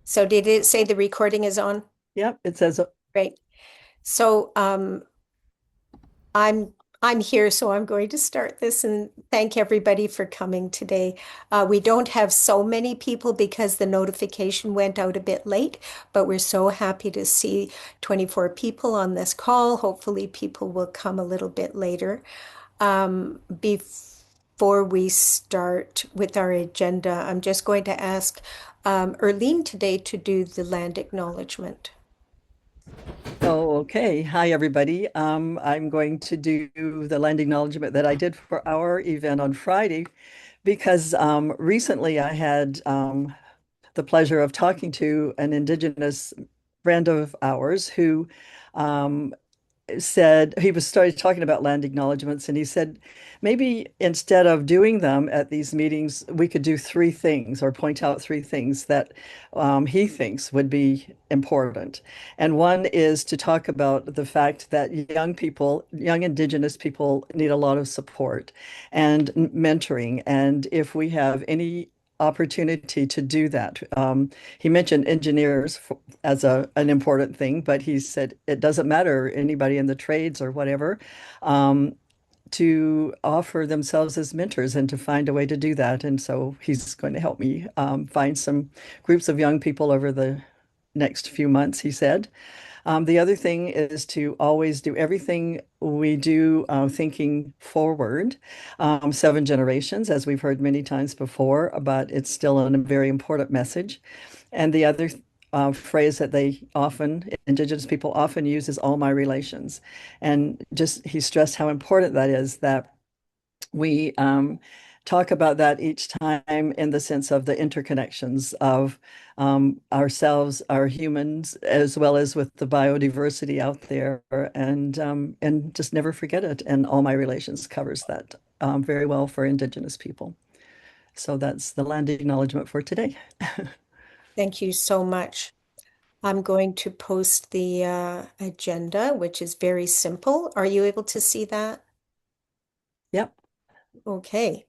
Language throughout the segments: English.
So did it say the recording is on? Yep, it says, Great. So I'm I'm here, so I'm going to start this and thank everybody for coming today. We don't have so many people because the notification went out a bit late, but we're so happy to see 24 people on this call. Hopefully, people will come a little bit later. Before we start with our agenda, I'm just going to ask Erlene today to do the land acknowledgement. oh, okay. Hi, everybody. I'm going to do the land acknowledgement that I did for our event on Friday because recently I had the pleasure of talking to an Indigenous friend of ours who um, said he was started talking about land acknowledgements, and he said maybe instead of doing them at these meetings, we could do three things or point out three things that he thinks would be important. And one is to talk about the fact that young people, young Indigenous people, need a lot of support and mentoring. And if we have any opportunity to do that. He mentioned engineers as an important thing, but he said it doesn't matter anybody in the trades or whatever, um, to offer themselves as mentors and to find a way to do that. And so he's going to help me find some groups of young people over the next few months, he said. The other thing is to always do everything we do thinking forward, seven generations, as we've heard many times before, but it's still a very important message. And the other phrase that Indigenous people often use is all my relations. And just he stressed how important that is, that we talk about that each time in the sense of the interconnections of ourselves, our humans, as well as with the biodiversity out there, and just never forget it. And all my relations covers that very well for Indigenous people. So that's the land acknowledgement for today. Thank you so much. I'm going to post the agenda, which is very simple. Are you able to see that? Yep. Okay.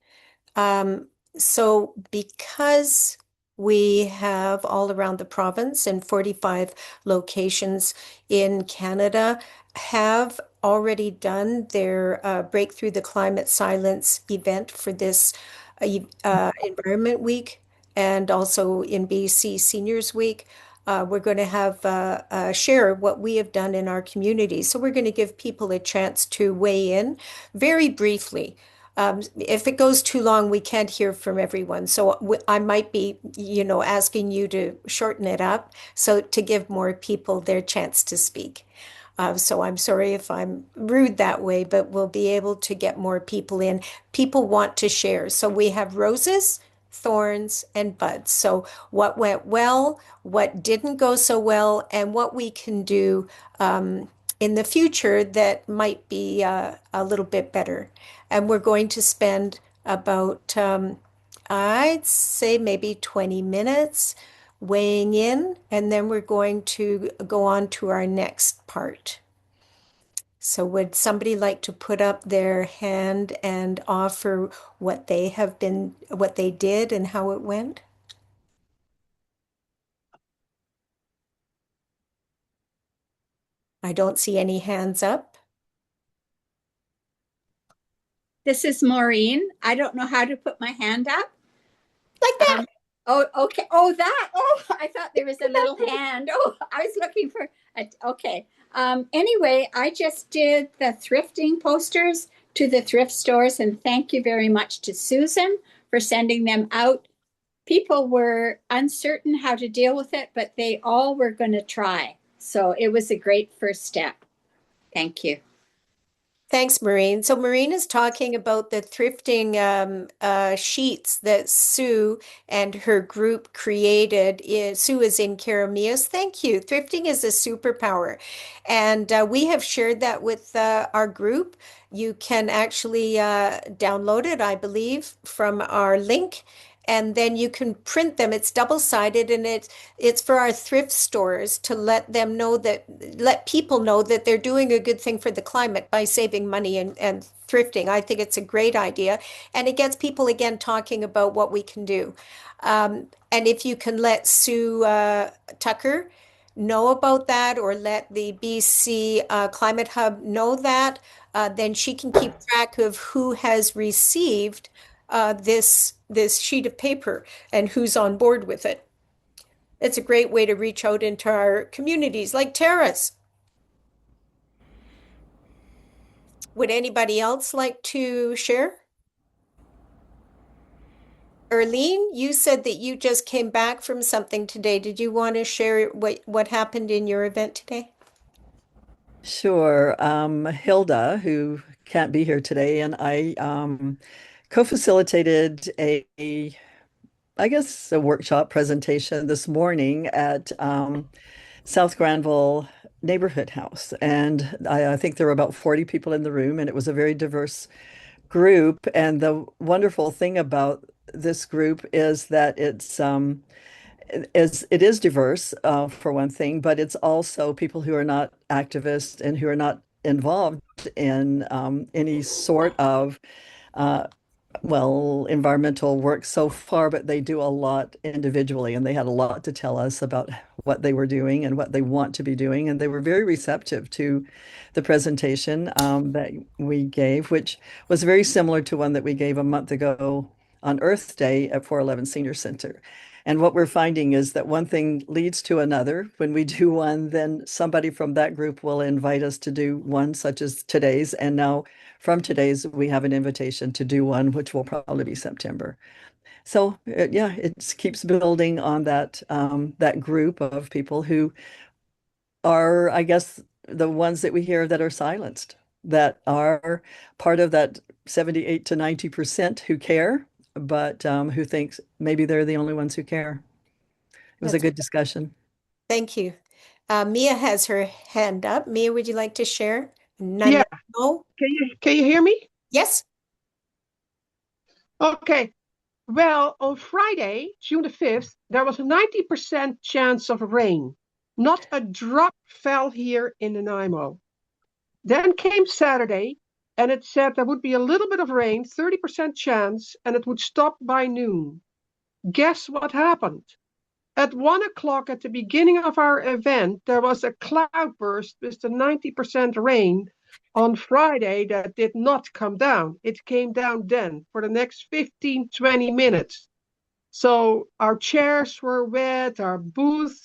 Um, so because we have all around the province and 45 locations in Canada have already done their Breakthrough the Climate Silence event for this Environment Week and also in BC Seniors Week. We're going to have share what we have done in our community. So we're going to give people a chance to weigh in very briefly. If it goes too long, we can't hear from everyone. So I might be, asking you to shorten it up so to give more people their chance to speak. So I'm sorry if I'm rude that way, but we'll be able to get more people in. People want to share. So we have roses, thorns, and buds. So what went well, what didn't go so well, and what we can do in the future that might be a little bit better. And we're going to spend about, I'd say maybe 20 minutes weighing in, and then we're going to go on to our next part. So would somebody like to put up their hand and offer what they did and how it went? I don't see any hands up. This is Maureen. I don't know how to put my hand up. Like that. Um, oh, okay. Oh, that. Oh, I thought there was a little hand. Oh, I was looking for okay. Anyway, I just did the thrifting posters to the thrift stores, and thank you very much to Susan for sending them out. People were uncertain how to deal with it, but they all were going to try. So it was a great first step. Thank you. Thanks, Maureen. So Maureen is talking about the thrifting sheets that Sue and her group created. Sue is in Karamias. Thank you. Thrifting is a superpower. And we have shared that with our group. You can actually download it, I believe, from our link. and then you can print them. It's double-sided, and it's for our thrift stores to let people know that they're doing a good thing for the climate by saving money and thrifting. I think it's a great idea, and it gets people again talking about what we can do. And if you can let Sue Tucker know about that, or let the BC Climate Hub know that, then she can keep track of who has received this sheet of paper and who's on board with it. It's a great way to reach out into our communities like Tara's. Would anybody else like to share? Erlene, you said that you just came back from something today. Did you want to share what happened in your event today? Sure. Hilda, who can't be here today, and I co-facilitated I guess, a workshop presentation this morning at South Granville Neighborhood House. And I think there were about 40 people in the room, and it was a very diverse group. And the wonderful thing about this group is that it is diverse, for one thing, but it's also people who are not activists and who are not involved in any sort of uh, environmental work so far, but they do a lot individually, and they had a lot to tell us about what they were doing and what they want to be doing. And they were very receptive to the presentation that we gave, which was very similar to one that we gave a month ago on Earth Day at 411 Senior Center. And what we're finding is that one thing leads to another. When we do one, then somebody from that group will invite us to do one, such as today's. And now from today's, we have an invitation to do one, which will probably be September. So yeah, it keeps building on that group of people who are, I guess, the ones that we hear that are silenced, that are part of that 78 to 90% who care, but who thinks maybe they're the only ones who care. It was a That's good discussion. Thank you. Mia has her hand up. Mia, would you like to share? Yeah, None. No? can you hear me? Yes? Okay. Well, on Friday, June the 5th, there was a 90% chance of rain. Not a drop fell here in Nanaimo. Then came Saturday, and it said there would be a little bit of rain, 30% chance, and it would stop by noon. Guess what happened? At 1 o'clock at the beginning of our event, there was a cloudburst with the 90% rain on Friday that did not come down. It came down then for the next 15, 20 minutes. So our chairs were wet, our booth,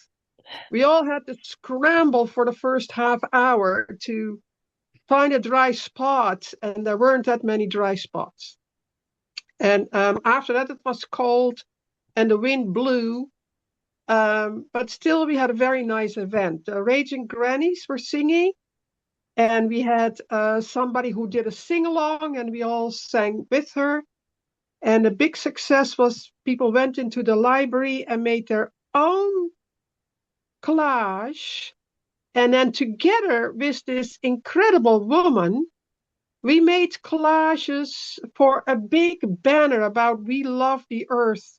we all had to scramble for the first half hour to find a dry spot, and there weren't that many dry spots. And after that, it was cold and the wind blew. But still, we had a very nice event. The Raging Grannies were singing, and we had somebody who did a sing along, and we all sang with her. And the big success was people went into the library and made their own collage. And then, together with this incredible woman, we made collages for a big banner about "We Love the Earth"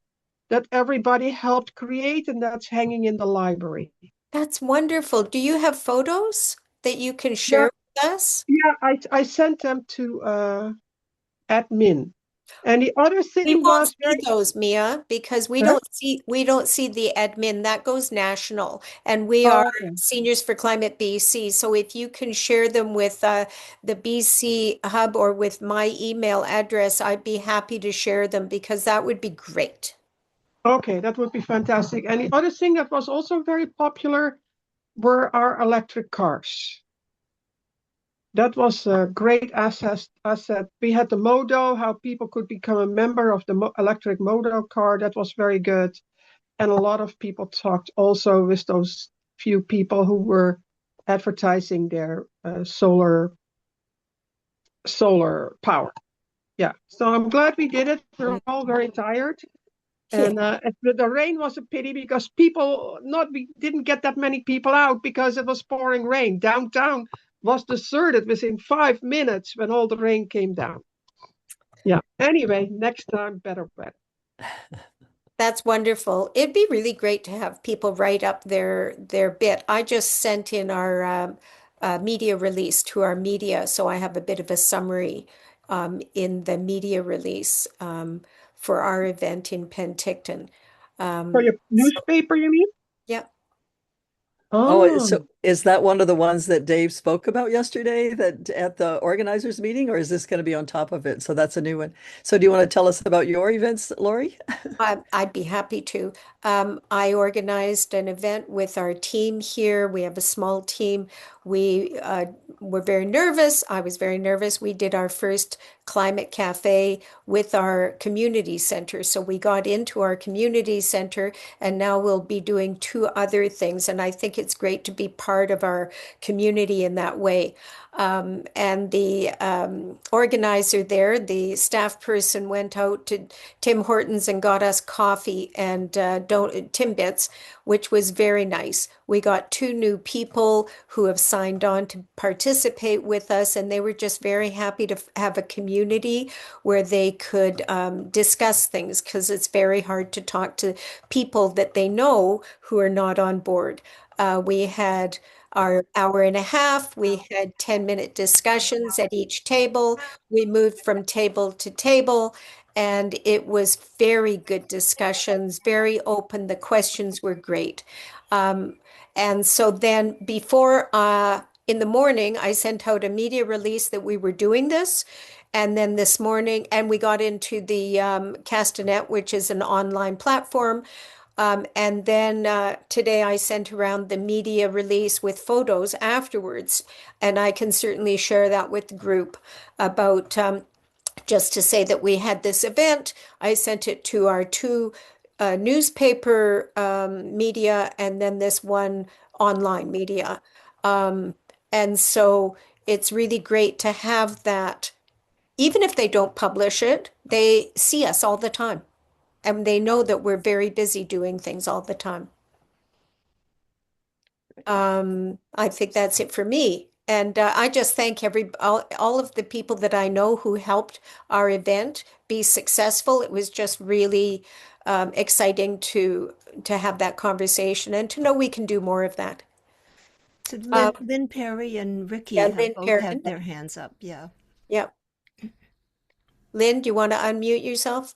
that everybody helped create, and that's hanging in the library. That's wonderful. Do you have photos that you can Yeah, share with us? yeah, I sent them to admin. And the other We thing won't was see very, those, Mia, because huh? we don't see the admin. That goes national, and we are Oh, Seniors for Climate BC. So if you can share them with the BC Hub or with my email address, I'd be happy to share them because that would be great. okay, that would be fantastic. And the other thing that was also very popular were our electric cars. That was a great asset. We had the Modo, how people could become a member of the electric Modo car. That was very good. And a lot of people talked also with those few people who were advertising their solar power. Yeah. So I'm glad we did it. We're all very tired. Yeah. And the rain was a pity because we didn't get that many people out because it was pouring rain. Downtown was deserted within 5 minutes when all the rain came down. Yeah. Anyway, next time, better weather. That's wonderful. It'd be really great to have people write up their bit. I just sent in our media release to our media, so I have a bit of a summary in the media release for our event in Penticton. For your So newspaper, you mean? yeah, Oh, Oh, so is that one of the ones that Dave spoke about yesterday that at the organizers meeting, or is this going to be on top of it? So that's a new one. So do you want to tell us about your events, Lori? I'd be happy to. I organized an event with our team here. We have a small team. We were very nervous. I was very nervous. We did our first climate cafe with our community center. So we got into our community center, and now we'll be doing two other things. And I think it's great to be part of our community in that way. And the organizer there, the staff person, went out to Tim Hortons and got us coffee and don't Timbits, which was very nice. We got two new people who have signed on to participate with us, and they were just very happy to have a community where they could discuss things because it's very hard to talk to people that they know who are not on board. We had our hour and a half. We had 10-minute discussions at each table. We moved from table to table, and it was very good discussions, very open. The questions were great. Um, and so then before, in the morning, I sent out a media release that we were doing this. And then this morning, and we got into the Castanet, which is an online platform. And then today I sent around the media release with photos afterwards. And I can certainly share that with the group about just to say that we had this event. I sent it to our two newspaper media and then this one online media. Um, and so it's really great to have that. Even if they don't publish it, they see us all the time and they know that we're very busy doing things all the time. I think that's it for me. And I just thank all of the people that I know who helped our event be successful. It was just really exciting to have that conversation and to know we can do more of that. So Um, Lynn Perry and yeah, Ricky have Lynn both Perrin. had their hands up. Yeah. Yeah. Lynn, do you want to unmute yourself?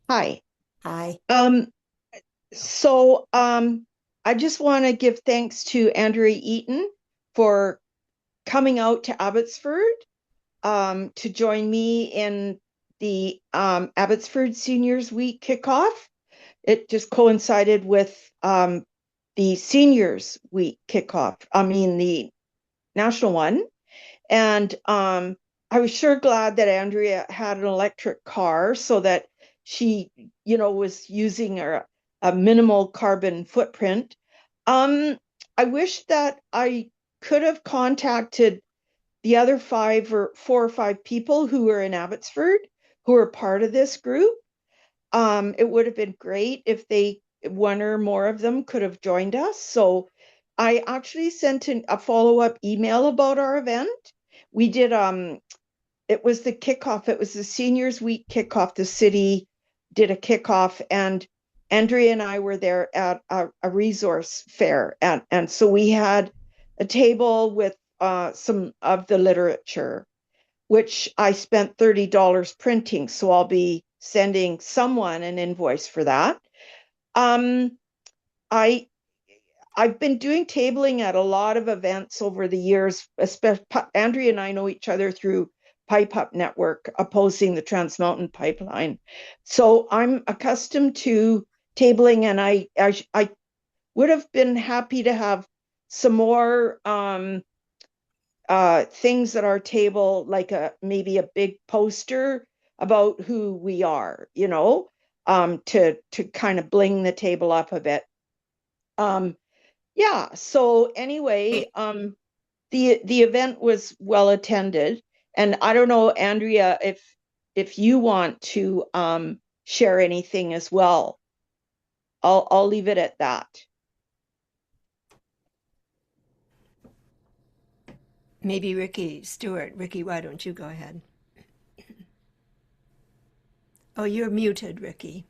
Hi. Hi. Um, so I just want to give thanks to Andrea Eaton for coming out to Abbotsford to join me in the Abbotsford Seniors Week kickoff. It just coincided with the Seniors Week kickoff, I mean the national one. And I was sure glad that Andrea had an electric car so that she, was using a minimal carbon footprint. Um, I wish that I could have contacted the other five or four or five people who were in Abbotsford who are part of this group. It would have been great if one or more of them could have joined us. So I actually sent a follow-up email about our event. We did, it was the kickoff, it was the Seniors Week kickoff. The city did a kickoff, and Andrea and I were there at a resource fair. And so we had a table with some of the literature, which I spent $30 printing. So I'll be sending someone an invoice for that. Um, I I've been doing tabling at a lot of events over the years. Especially Andrea and I know each other through Pipe Up Network, opposing the Trans Mountain Pipeline. So I'm accustomed to tabling, and I would have been happy to have some more things at our table, like maybe a big poster about who we are, to kind of bling the table up a bit. Yeah. So anyway, the event was well attended, and I don't know, Andrea, if you want to share anything as well. I'll leave it at that. Maybe Ricky Stewart. Ricky, why don't you go ahead? Oh, you're muted, Ricky.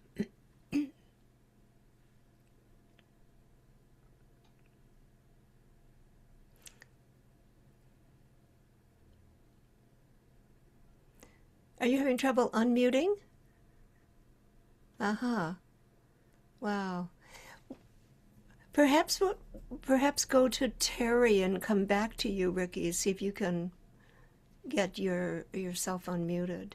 Are you having trouble unmuting? Uh-huh. Wow. Perhaps perhaps go to Terry and come back to you, Ricky. See if you can get yourself unmuted.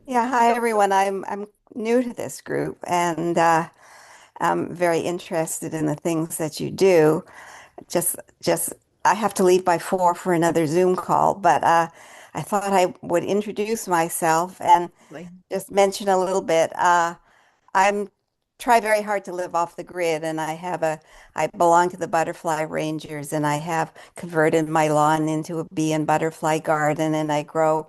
Yeah, hi everyone. I'm new to this group and I'm very interested in the things that you do. Just I have to leave by 4 for another Zoom call, but I thought I would introduce myself and Like, just mention a little bit. I'm try very hard to live off the grid, and I belong to the Butterfly Rangers, and I have converted my lawn into a bee and butterfly garden, and I grow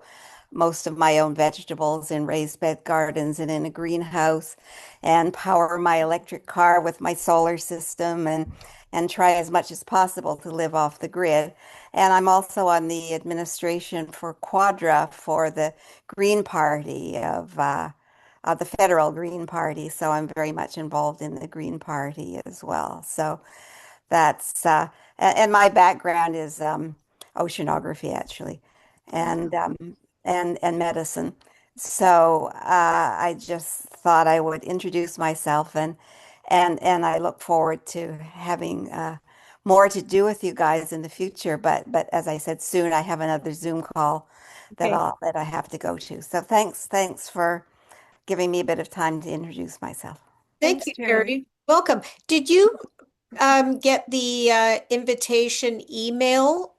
most of my own vegetables in raised bed gardens and in a greenhouse, and power my electric car with my solar system, and try as much as possible to live off the grid. And I'm also on the administration for Quadra for the Green Party of the federal Green Party, so I'm very much involved in the Green Party as well. So that's and my background is oceanography actually, and wow. and medicine. So I just thought I would introduce myself and I look forward to having more to do with you guys in the future. But as I said, soon I have another Zoom call Okay. that I have to go to. So thanks for giving me a bit of time to introduce myself. Thank Thanks, you, Terry. Terry. Welcome. Did you get the invitation email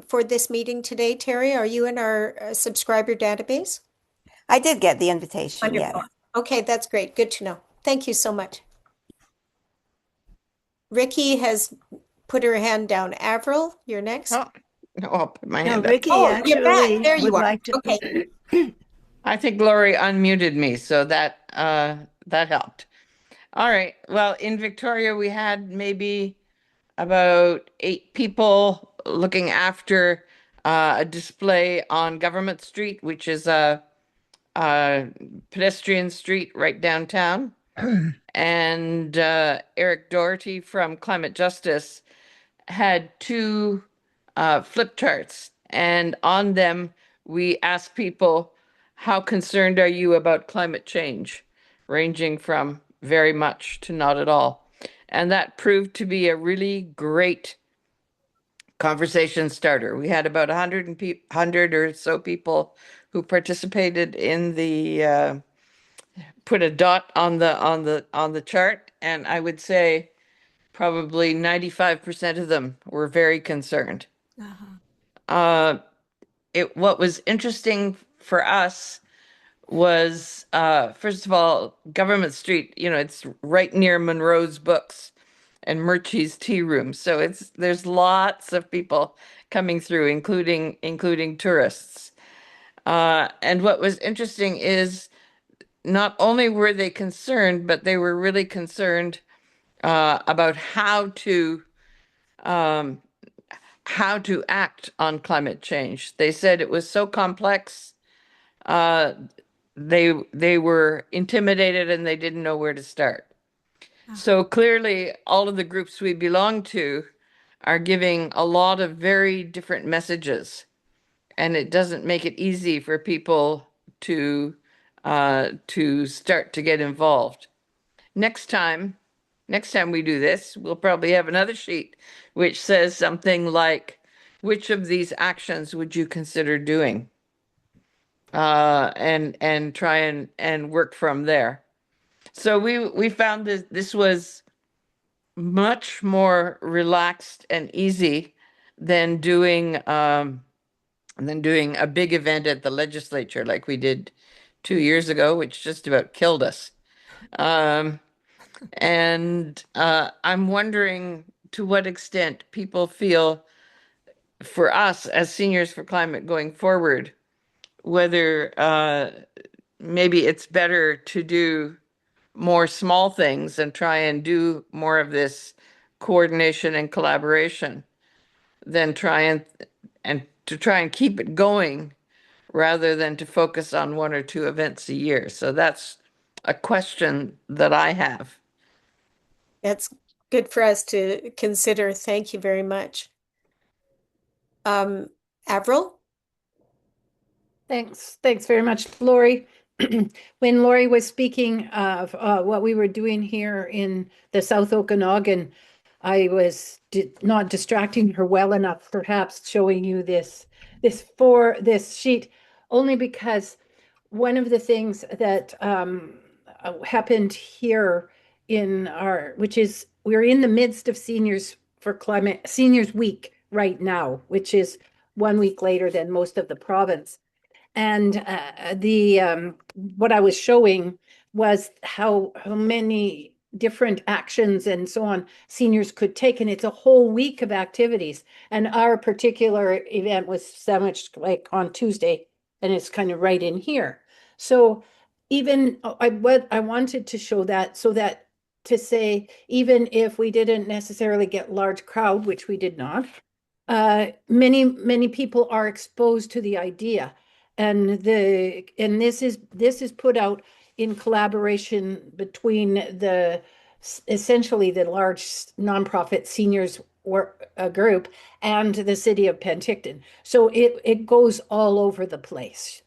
for this meeting today, Terry? Are you in our subscriber database? I did get the invitation, Wonderful. yes. Okay, that's great. Good to know. Thank you so much. Ricky has put her hand down. Avril, you're next. Oh, no, I'll put my No, hand up. Ricky Oh, you're back. actually There you would are. like Okay. to. I think Lori unmuted me, so that helped. All right. Well, in Victoria, we had maybe about 8 people looking after a display on Government Street, which is a pedestrian street right downtown. And Eric Doherty from Climate Justice had two flip charts, and on them we asked people, how concerned are you about climate change? Ranging from very much to not at all. And that proved to be a really great conversation starter. We had about 100 or so people who participated in the put a dot on the chart, and I would say probably 95% of them were very concerned. Uh-huh. Uh, what was interesting for us was first of all, Government Street, it's right near Monroe's Books and Murchie's Tea Room. So there's lots of people coming through, including tourists. And what was interesting is not only were they concerned, but they were really concerned about um, how to act on climate change. They said it was so complex. Uh, they were intimidated and they didn't know where to start. Uh-huh. So clearly, all of the groups we belong to are giving a lot of very different messages, and it doesn't make it easy for people to start to get involved. Next time, next time we do this, we'll probably have another sheet which says something like, which of these actions would you consider doing? And try and work from there. So we found that this was much more relaxed and easy than doing a big event at the legislature like we did 2 years ago, which just about killed us. Um, and I'm wondering to what extent people feel for us as seniors for climate going forward, whether maybe it's better to do more small things and try and do more of this coordination and collaboration than try and to try and keep it going rather than to focus on one or two events a year. So that's a question that I have. That's good for us to consider. Thank you very much. Um, Avril? Thanks very much, Lori. When Lori was speaking of what we were doing here in the South Okanagan, I was not distracting her well enough, perhaps showing you this sheet, only because one of the things that happened here which is we're in the midst of Seniors Week right now, which is 1 week later than most of the province. And the what I was showing was how many different actions and so on seniors could take, and it's a whole week of activities. And our particular event was sandwiched like on Tuesday, and it's kind of right in here. So even what I wanted to show that so that to say even if we didn't necessarily get large crowd, which we did not, many people are exposed to the idea, and this is put out in collaboration between essentially the large nonprofit seniors work group and the city of Penticton. So it goes all over the place,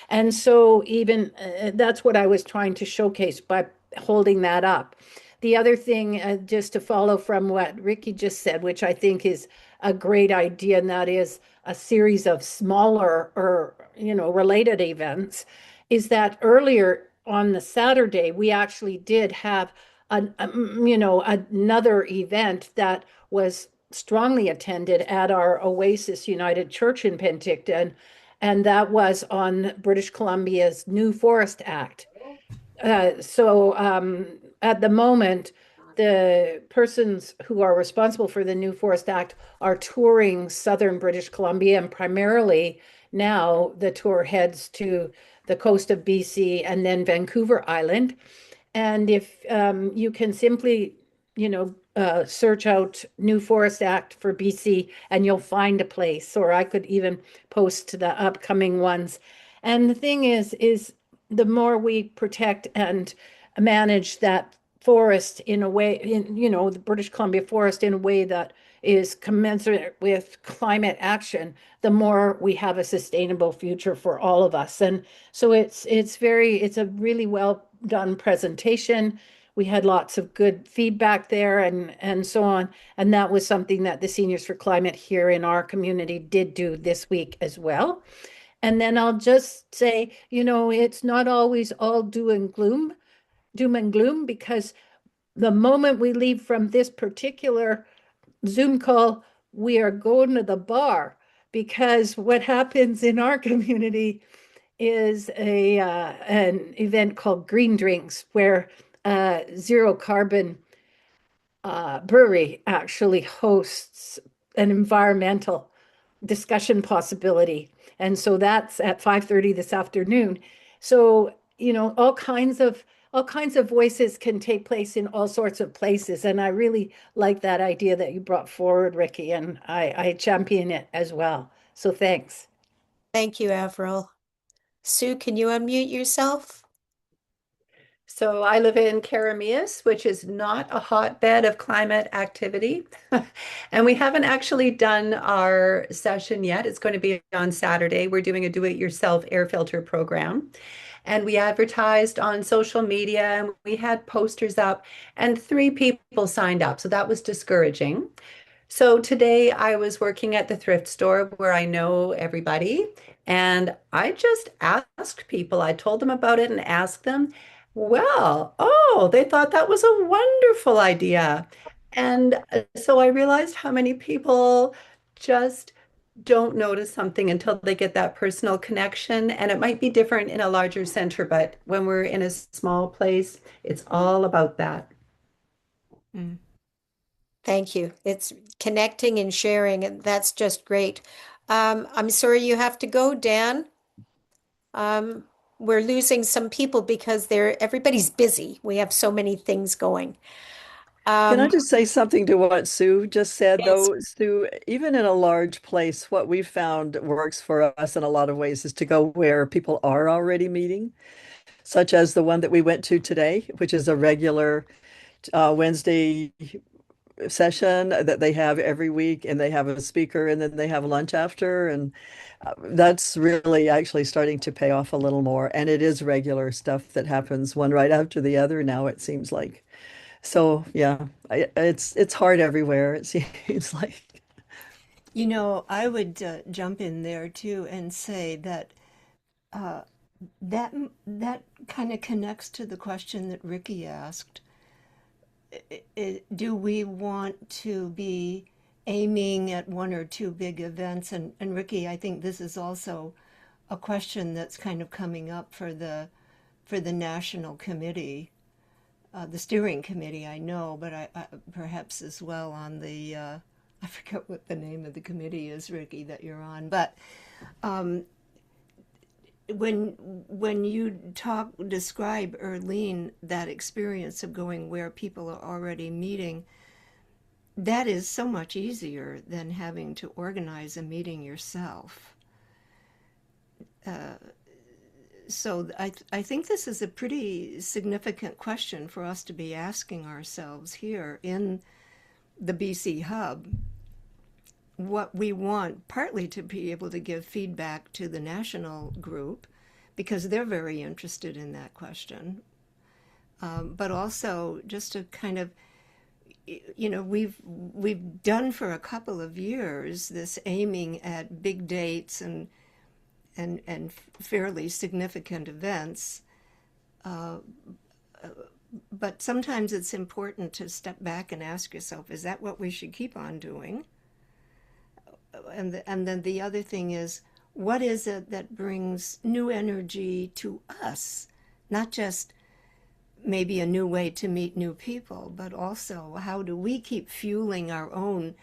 and so even that's what I was trying to showcase by holding that up. The other thing, just to follow from what Ricky just said, which I think is a great idea, and that is a series of smaller or related events, is that earlier on the Saturday we actually did have another event that was strongly attended at our Oasis United Church in Penticton, and that was on British Columbia's New Forest Act. So at the moment, the persons who are responsible for the New Forest Act are touring southern British Columbia, and primarily now the tour heads to the coast of BC and then Vancouver Island. And if you can simply, search out New Forest Act for BC and you'll find a place, or I could even post the upcoming ones. And the thing is the more we protect and manage that forest in a way, the British Columbia forest in a way that is commensurate with climate action, the more we have a sustainable future for all of us. And so it's a really well done presentation. We had lots of good feedback there and so on. And that was something that the Seniors for Climate here in our community did do this week as well. And then I'll just say, it's not always all doom and gloom, because the moment we leave from this particular Zoom call, we are going to the bar, because what happens in our community is an event called Green Drinks, where Zero Carbon Brewery actually hosts an environmental discussion possibility. And so that's at 5:30 this afternoon. So, all kinds of voices can take place in all sorts of places. And I really like that idea that you brought forward, Ricky, and I champion it as well. So thanks. Thank you, Avril. Sue, can you unmute yourself? So I live in Karamias, which is not a hotbed of climate activity. And we haven't actually done our session yet. It's going to be on Saturday. We're doing a do-it-yourself air filter program. And we advertised on social media and we had posters up, and 3 people signed up. So that was discouraging. So today I was working at the thrift store where I know everybody, and I just asked people. I told them about it and asked them, well, oh, they thought that was a wonderful idea. And so I realized how many people just don't notice something until they get that personal connection. And it might be different in a larger center, but when we're in a small place, it's all about that. Mm. Thank you. It's connecting and sharing, and that's just great. I'm sorry you have to go, Dan. We're losing some people because everybody's busy. We have so many things going. Can I Um, just say something to what Sue just said, yes. though? Sue, even in a large place, what we've found works for us in a lot of ways is to go where people are already meeting, such as the one that we went to today, which is a regular Wednesday session that they have every week, and they have a speaker, and then they have lunch after, and that's really actually starting to pay off a little more. And it is regular stuff that happens one right after the other now, it seems like. So yeah, it's hard everywhere, it seems like. You know, I would jump in there too and say that uh, that kind of connects to the question that Ricky asked. Do we want to be aiming at one or two big events? And Ricky, I think this is also a question that's kind of coming up for the national committee, the steering committee. I know, but I perhaps as well on the I forget what the name of the committee is, Ricky, that you're on. But um, when you describe, Erlene, that experience of going where people are already meeting, that is so much easier than having to organize a meeting yourself. So I think this is a pretty significant question for us to be asking ourselves here in the BC Hub. What we want, partly to be able to give feedback to the national group, because they're very interested in that question, but also just to kind of, you know, we've done for a couple of years this aiming at big dates and fairly significant events. Uh, but sometimes it's important to step back and ask yourself, is that what we should keep on doing? And then the other thing is, what is it that brings new energy to us? Not just maybe a new way to meet new people, but also how do we keep fueling our own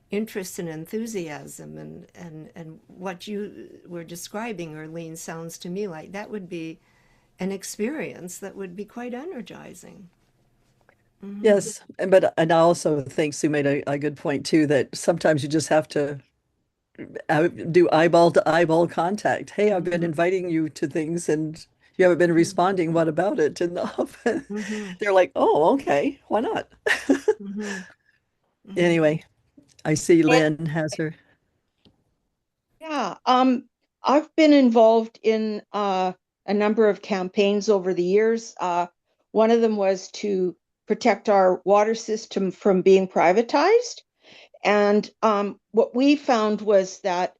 interest and enthusiasm? And what you were describing, Erlene, sounds to me like that would be an experience that would be quite energizing. Mm-hmm. Yes, and I also think Sue made a good point too, that sometimes you just have to do eyeball to eyeball contact. Hey, I've been Mm-hmm. inviting you to things and you haven't been responding. What about it? And often Mm-hmm. they're like, oh, okay, why not? Mm-hmm. Mm-hmm. Anyway, I see And Lynn has her. Yeah, I've been involved in a number of campaigns over the years. One of them was to protect our water system from being privatized. And what we found was that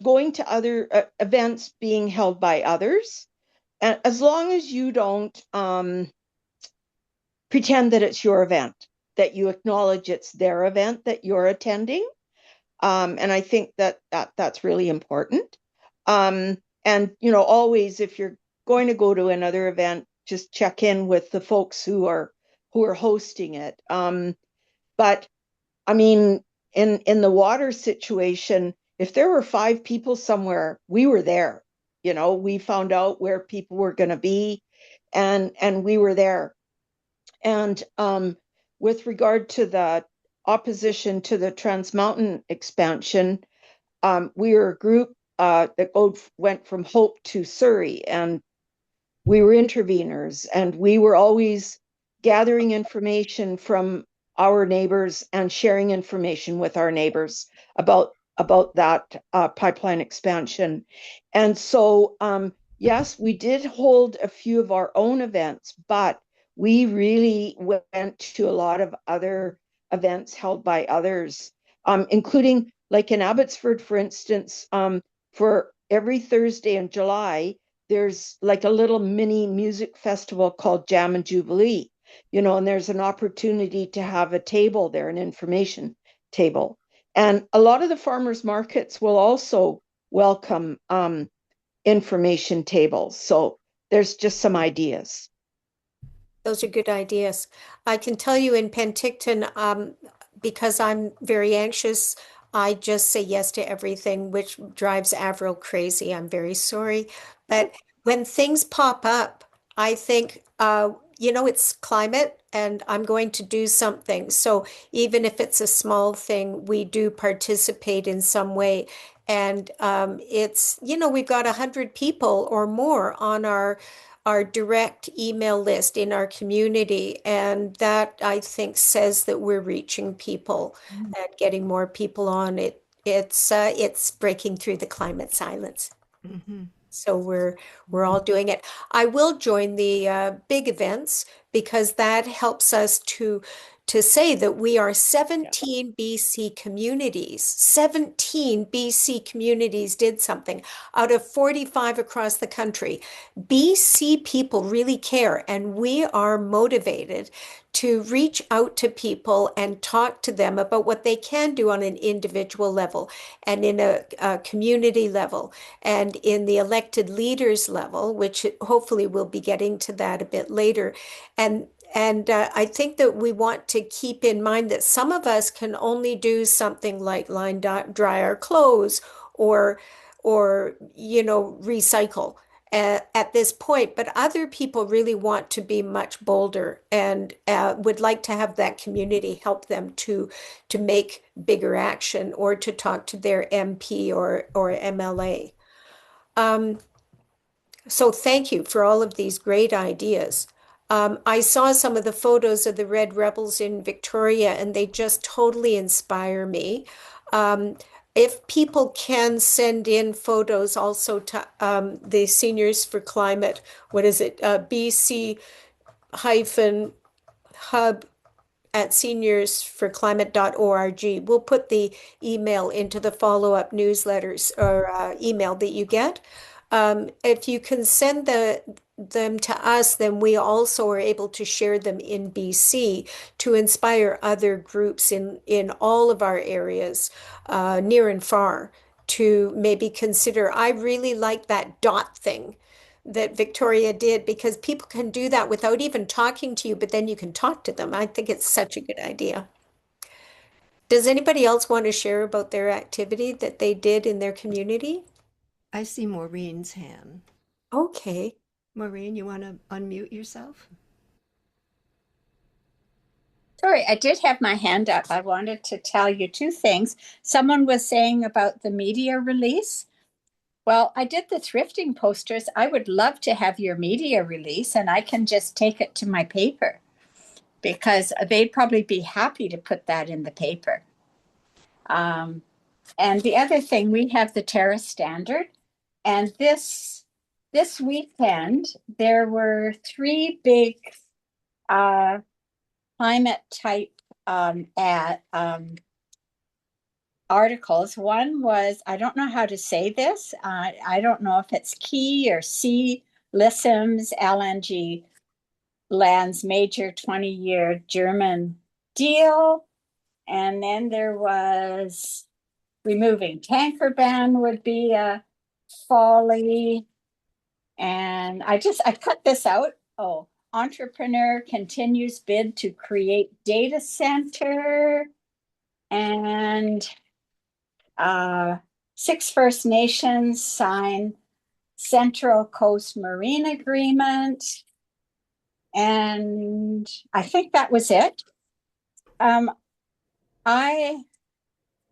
going to other events being held by others, and as long as you don't pretend that it's your event, that you acknowledge it's their event that you're attending, and I think that's really important. And always if you're going to go to another event, just check in with the folks who are hosting it. But I mean, in the water situation, if there were 5 people somewhere, we were there. We found out where people were going to be, and we were there. And with regard to the opposition to the Trans Mountain expansion, we were a group that went from Hope to Surrey, and we were interveners, and we were always gathering information from our neighbors and sharing information with our neighbors about that pipeline expansion. And so, yes, we did hold a few of our own events, but we really went to a lot of other events held by others, including like in Abbotsford, for instance, for every Thursday in July, there's like a little mini music festival called Jam and Jubilee, and there's an opportunity to have a table there, an information table. And a lot of the farmers markets will also welcome information tables. So there's just some ideas. those are good ideas. I can tell you in Penticton, because I'm very anxious, I just say yes to everything, which drives Avril crazy. I'm very sorry. But when things pop up, I think it's climate and I'm going to do something. So even if it's a small thing, we do participate in some way. And we've got 100 people or more on our direct email list in our community. And that, I think, says that we're reaching people and getting more people on it. It's breaking through the climate silence. Mm-hmm. So we're all doing it. I will join the big events because that helps us to say that we are 17 BC communities. 17 BC communities did something out of 45 across the country. BC people really care, and we are motivated to reach out to people and talk to them about what they can do on an individual level and in a community level and in the elected leaders level, which hopefully we'll be getting to that a bit later. And I think that we want to keep in mind that some of us can only do something like dry our clothes or recycle at this point, but other people really want to be much bolder and would like to have that community help them to make bigger action or to talk to their MP or MLA. So thank you for all of these great ideas. I saw some of the photos of the Red Rebels in Victoria, and they just totally inspire me. If people can send in photos also to the Seniors for Climate, what is it? BC hyphen hub at seniorsforclimate.org. We'll put the email into the follow-up newsletters or email that you get. If you can send them to us, then we also are able to share them in BC to inspire other groups in all of our areas, near and far, to maybe consider. I really like that dot thing that Victoria did because people can do that without even talking to you, but then you can talk to them. I think it's such a good idea. Does anybody else want to share about their activity that they did in their community? I see Maureen's hand. Okay. Maureen, you want to unmute yourself? Sorry, I did have my hand up. I wanted to tell you two things. Someone was saying about the media release. Well, I did the thrifting posters. I would love to have your media release and I can just take it to my paper because they'd probably be happy to put that in the paper. And the other thing, we have the Terrace Standard, and this weekend there were three big climate type articles. One was, I don't know how to say this. I don't know if it's Key or C. Lissam's LNG lands major 20-year German deal. And then there was removing tanker ban would be a folly. And I cut this out. Oh, entrepreneur continues bid to create data center. And 6 First Nations sign Central Coast Marine Agreement. And I think that was it.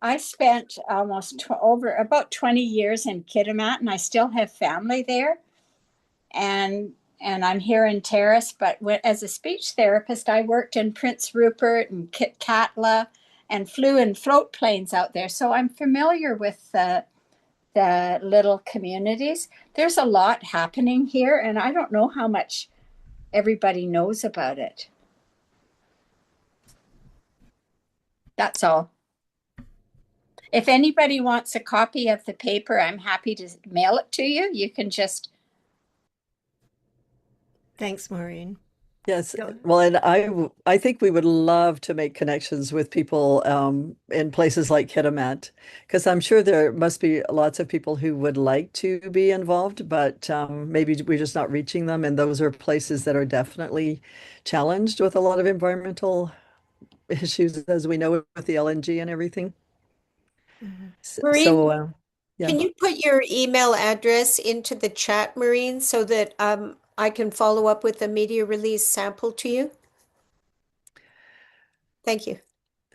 I spent almost over about 20 years in Kitimat, and I still have family there. And I'm here in Terrace, but as a speech therapist, I worked in Prince Rupert and Kitkatla and flew in float planes out there. So I'm familiar with the little communities. There's a lot happening here, and I don't know how much everybody knows about it. That's all. If anybody wants a copy of the paper, I'm happy to mail it to you. You can just. Thanks, Maureen. Yes, well, and I think we would love to make connections with people in places like Kitimat, because I'm sure there must be lots of people who would like to be involved, but maybe we're just not reaching them. And those are places that are definitely challenged with a lot of environmental issues, as we know with the LNG and everything. Maureen, So, yeah. can you put your email address into the chat, Maureen, so that I can follow up with a media release sample to you. Thank you.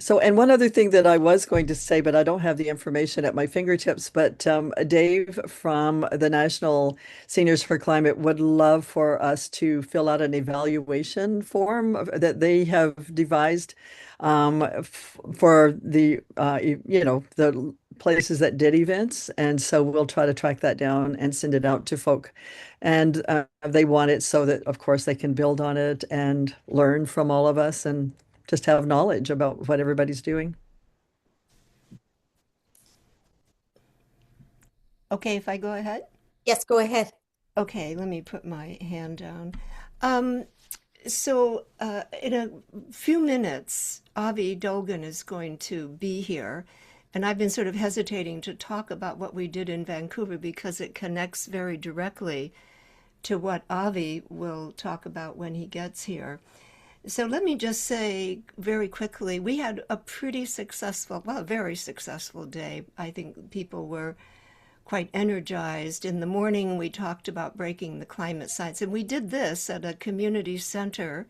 So, and one other thing that I was going to say, but I don't have the information at my fingertips, but Dave from the National Seniors for Climate would love for us to fill out an evaluation form that they have devised for the, the places that did events. And so we'll try to track that down and send it out to folk. And they want it so that, of course, they can build on it and learn from all of us and just have knowledge about what everybody's doing. Okay, if I go ahead? Yes, go ahead. Okay, let me put my hand down. Um, in a few minutes, Avi Dogan is going to be here. And I've been sort of hesitating to talk about what we did in Vancouver because it connects very directly to what Avi will talk about when he gets here. So let me just say very quickly, we had a pretty successful, well, a very successful day. I think people were quite energized. In the morning, we talked about breaking the climate science, and we did this at a community center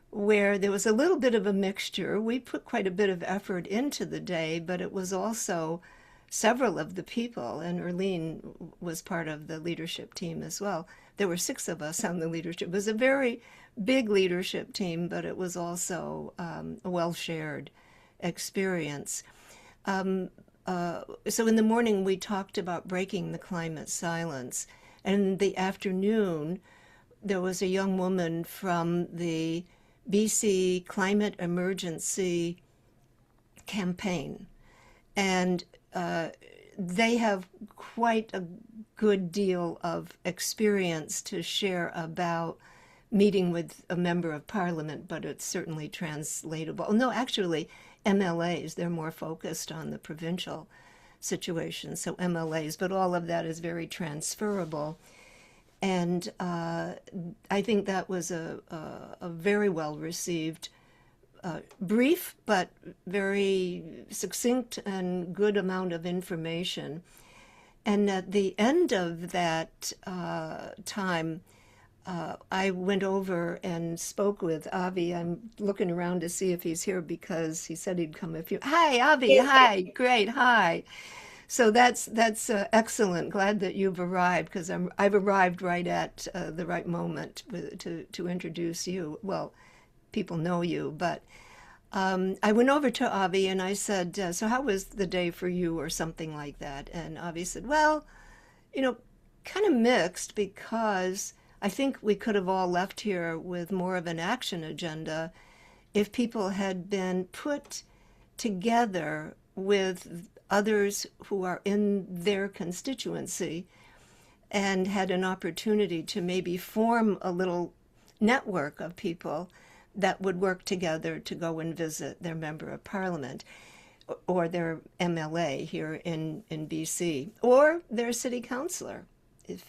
where there was a little bit of a mixture. We put quite a bit of effort into the day, but it was also several of the people, and Erlene was part of the leadership team as well. There were 6 of us on the leadership. It was a very big leadership team, but it was also a well-shared experience. So in the morning, we talked about breaking the climate silence. And in the afternoon, there was a young woman from the BC Climate Emergency Campaign. And they have quite a good deal of experience to share about meeting with a member of parliament, but it's certainly translatable. No, actually, MLAs, they're more focused on the provincial situation, so MLAs, but all of that is very transferable. And I think that was a very well received, brief, but very succinct and good amount of information. And at the end of that time, I went over and spoke with Avi. I'm looking around to see if he's here because he said he'd come a few. Hi, Avi. Hi. Great. Hi. So that's excellent. Glad that you've arrived because I've arrived right at the right moment to introduce you. Well, people know you, but I went over to Avi and I said, "So how was the day for you?" or something like that. And Avi said, "Well, kind of mixed because I think we could have all left here with more of an action agenda if people had been put together with others who are in their constituency and had an opportunity to maybe form a little network of people that would work together to go and visit their member of parliament or their MLA here in BC or their city councillor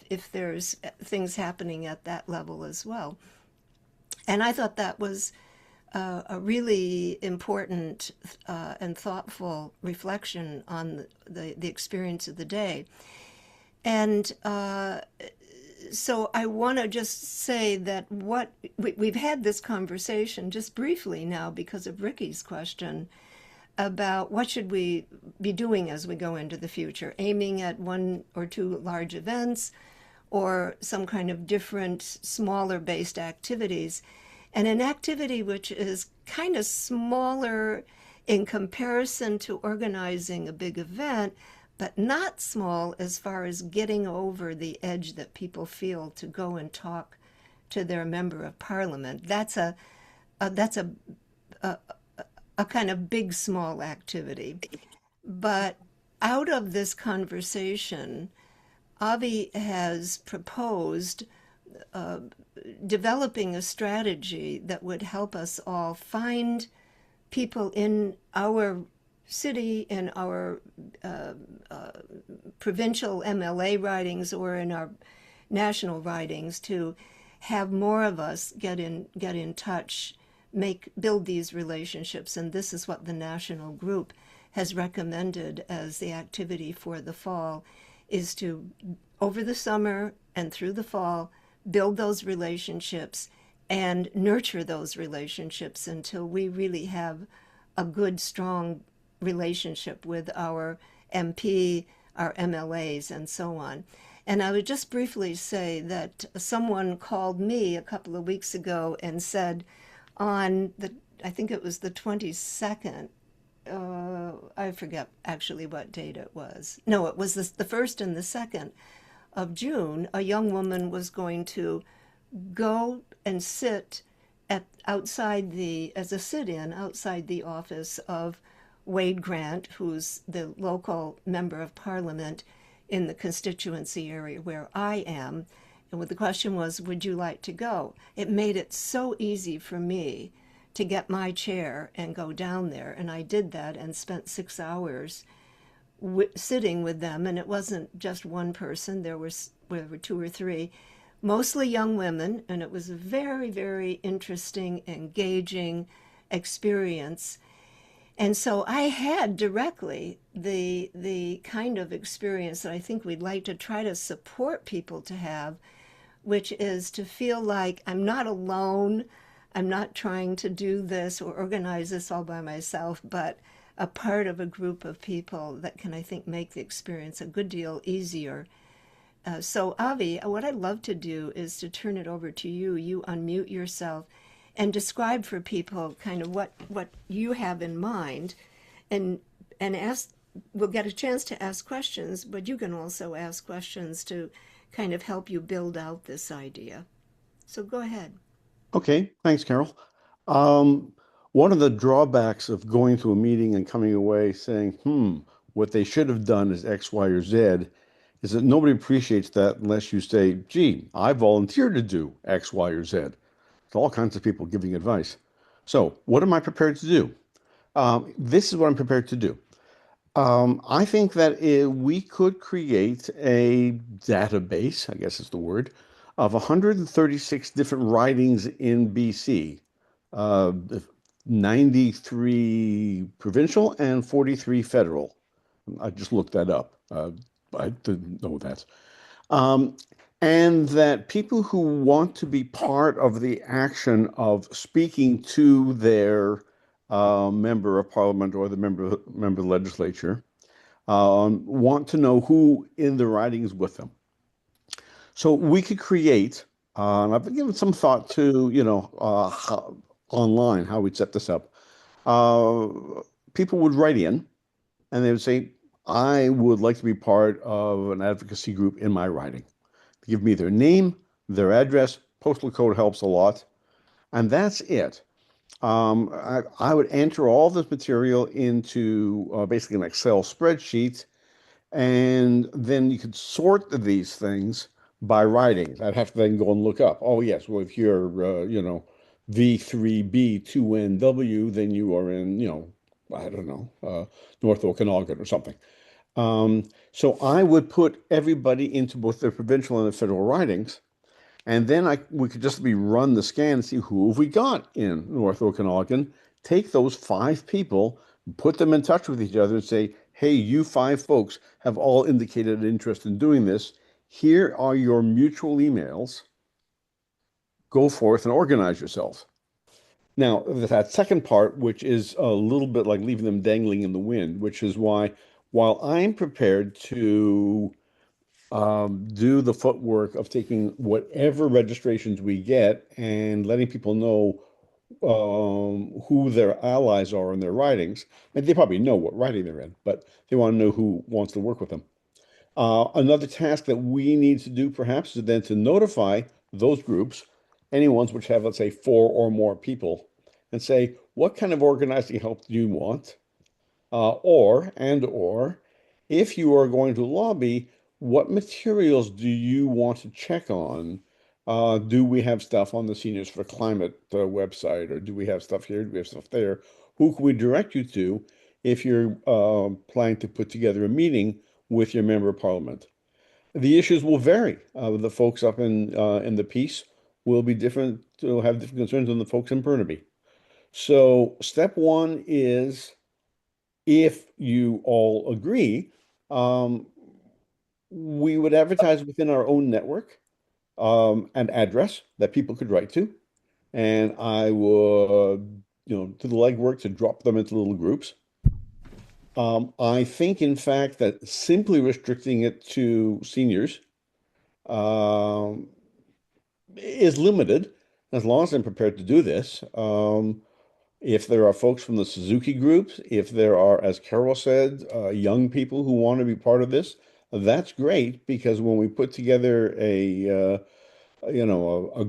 if there's things happening at that level as well." And I thought that was a really important and thoughtful reflection on the experience of the day. And so I want to just say that we've had this conversation just briefly now because of Ricky's question about what should we be doing as we go into the future, aiming at 1 or 2 large events or some kind of different smaller based activities. And an activity which is kind of smaller in comparison to organizing a big event, but not small as far as getting over the edge that people feel to go and talk to their member of parliament. That's a kind of big, small activity. But out of this conversation, Avi has proposed developing a strategy that would help us all find people in our city, in our provincial MLA ridings or in our national ridings to have more of us get in touch, build these relationships. And this is what the national group has recommended as the activity for the fall, is to, over the summer and through the fall, build those relationships and nurture those relationships until we really have a good, strong relationship with our MP, our MLAs, and so on. And I would just briefly say that someone called me a couple of weeks ago and said on the, I think it was the 22nd, I forget actually what date it was. No, it was the 1st and the 2nd of June, a young woman was going to go and sit at outside the as a sit-in outside the office of Wade Grant, who's the local member of parliament in the constituency area where I am. And the question was, would you like to go? It made it so easy for me to get my chair and go down there. And I did that and spent 6 hours sitting with them. And it wasn't just one person, there were two or three, mostly young women. And it was a very, very interesting, engaging experience. And so I had directly the kind of experience that I think we'd like to try to support people to have, which is to feel like I'm not alone. I'm not trying to do this or organize this all by myself, but a part of a group of people that can, I think, make the experience a good deal easier. So, Avi, what I'd love to do is to turn it over to you. You unmute yourself and describe for people kind of what you have in mind, and ask. We'll get a chance to ask questions, but you can also ask questions to kind of help you build out this idea. So go ahead. Okay, thanks, Carol. Um, One of the drawbacks of going to a meeting and coming away saying, what they should have done is X, Y, or Z, is that nobody appreciates that unless you say, gee, I volunteered to do X, Y, or Z. It's all kinds of people giving advice. So, what am I prepared to do? This is what I'm prepared to do. I think that we could create a database, I guess is the word, of 136 different ridings in BC, uh, 93 provincial and 43 federal. I just looked that up. I didn't know that. Um, and that people who want to be part of the action of speaking to their member of parliament or the member of the legislature want to know who in the ridings with them. So we could create, and I've been giving some thought to, online, how we'd set this up. Uh, People would write in and they would say, I would like to be part of an advocacy group in my riding. Give me their name, their address, postal code helps a lot, and that's it. I would enter all this material into basically an Excel spreadsheet, and then you could sort these things by writings. I'd have to then go and look up. Oh, yes, well, if you're, V3B2NW, then you are in, I don't know, North Okanagan or something. So I would put everybody into both the provincial and the federal ridings, and then we could just be run the scan and see who have we got in North Okanagan. Take those 5 people, put them in touch with each other, and say, "Hey, you 5 folks have all indicated an interest in doing this. Here are your mutual emails. Go forth and organize yourselves." Now, that second part, which is a little bit like leaving them dangling in the wind, which is why, while I'm prepared to do the footwork of taking whatever registrations we get and letting people know who their allies are in their ridings. And they probably know what riding they're in, but they want to know who wants to work with them. Another task that we need to do perhaps is then to notify those groups, any ones which have, let's say, 4 or more people, and say, what kind of organizing help do you want? Or if you are going to lobby, what materials do you want to check on? Do we have stuff on the Seniors for Climate website, or do we have stuff here? Do we have stuff there? Who can we direct you to if you're planning to put together a meeting with your member of parliament? The issues will vary. The folks up in the Peace will be different, will have different concerns than the folks in Burnaby. So step one is, if you all agree, we would advertise within our own network. an address that people could write to, and I would, do the legwork to drop them into little groups. I think, in fact, that simply restricting it to seniors um, is limited, as long as I'm prepared to do this. If there are folks from the Suzuki groups, if there are, as Carol said, young people who want to be part of this, that's great because when we put together a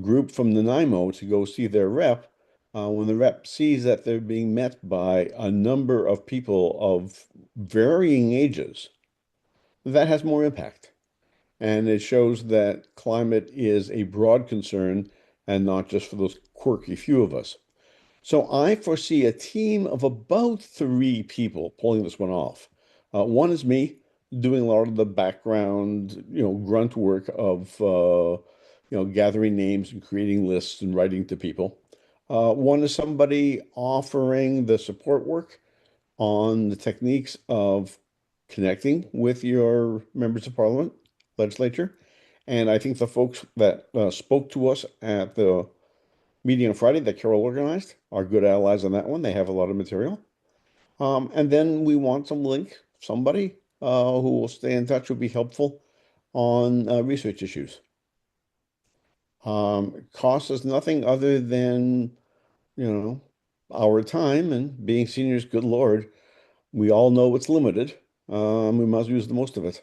group from Nanaimo to go see their rep, when the rep sees that they're being met by a number of people of varying ages, that has more impact. And it shows that climate is a broad concern and not just for those quirky few of us. So I foresee a team of about 3 people pulling this one off. One is me doing a lot of the background, grunt work of, gathering names and creating lists and writing to people. One is somebody offering the support work on the techniques of connecting with your members of parliament, legislature. And I think the folks that spoke to us at the meeting on Friday that Carol organized are good allies on that one. They have a lot of material. And then we want somebody who will stay in touch, would be helpful on research issues. It costs us nothing other than, our time, and being seniors, good Lord, we all know it's limited. We must use the most of it.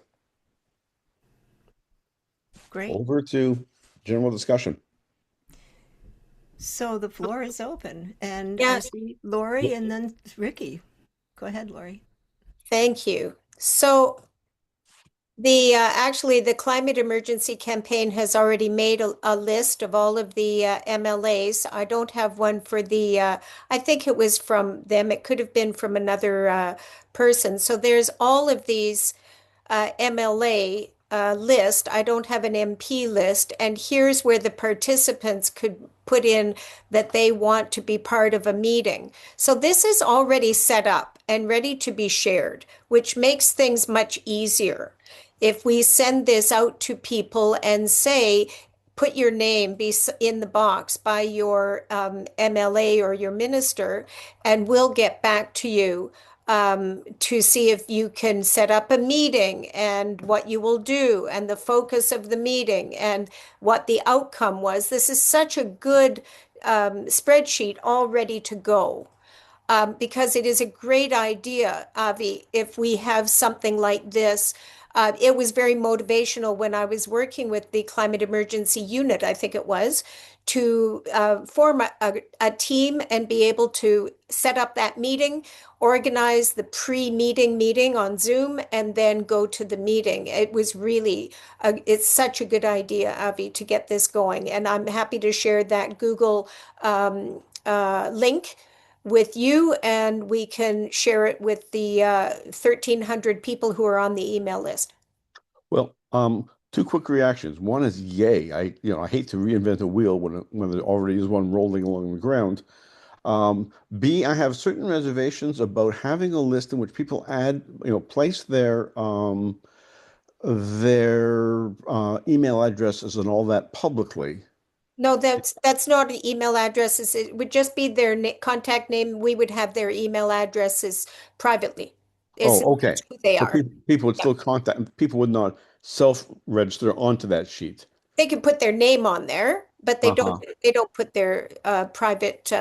Great. Over to general discussion. So the floor is open, and I Yeah, see Lori and then Ricky. Go ahead, Lori. thank you. So actually the climate emergency campaign has already made a list of all of the MLAs. I don't have one for I think it was from them. It could have been from another person. So there's all of these MLA list. I don't have an MP list. And here's where the participants could put in that they want to be part of a meeting. So this is already set up and ready to be shared, which makes things much easier. If we send this out to people and say, put your name in the box by your MLA or your minister, and we'll get back to you to see if you can set up a meeting and what you will do and the focus of the meeting and what the outcome was. This is such a good spreadsheet all ready to go. Because it is a great idea, Avi, if we have something like this. It was very motivational when I was working with the Climate Emergency Unit, I think it was, to form a team and be able to set up that meeting, organize the pre-meeting meeting on Zoom, and then go to the meeting. It was really, it's such a good idea, Avi, to get this going. And I'm happy to share that Google link with you, and we can share it with the 1,300 people who are on the email list. Well, two quick reactions. One is yay. I hate to reinvent a wheel when there already is one rolling along the ground. B, I have certain reservations about having a list in which people place their email addresses and all that publicly. No, that's not an email addresses. It would just be their contact name. We would have their email addresses privately. Is Oh, okay. who they So are. people would Yeah. still contact, people would not self-register onto that sheet. They can put their name on there, but Uh-huh. they don't put their private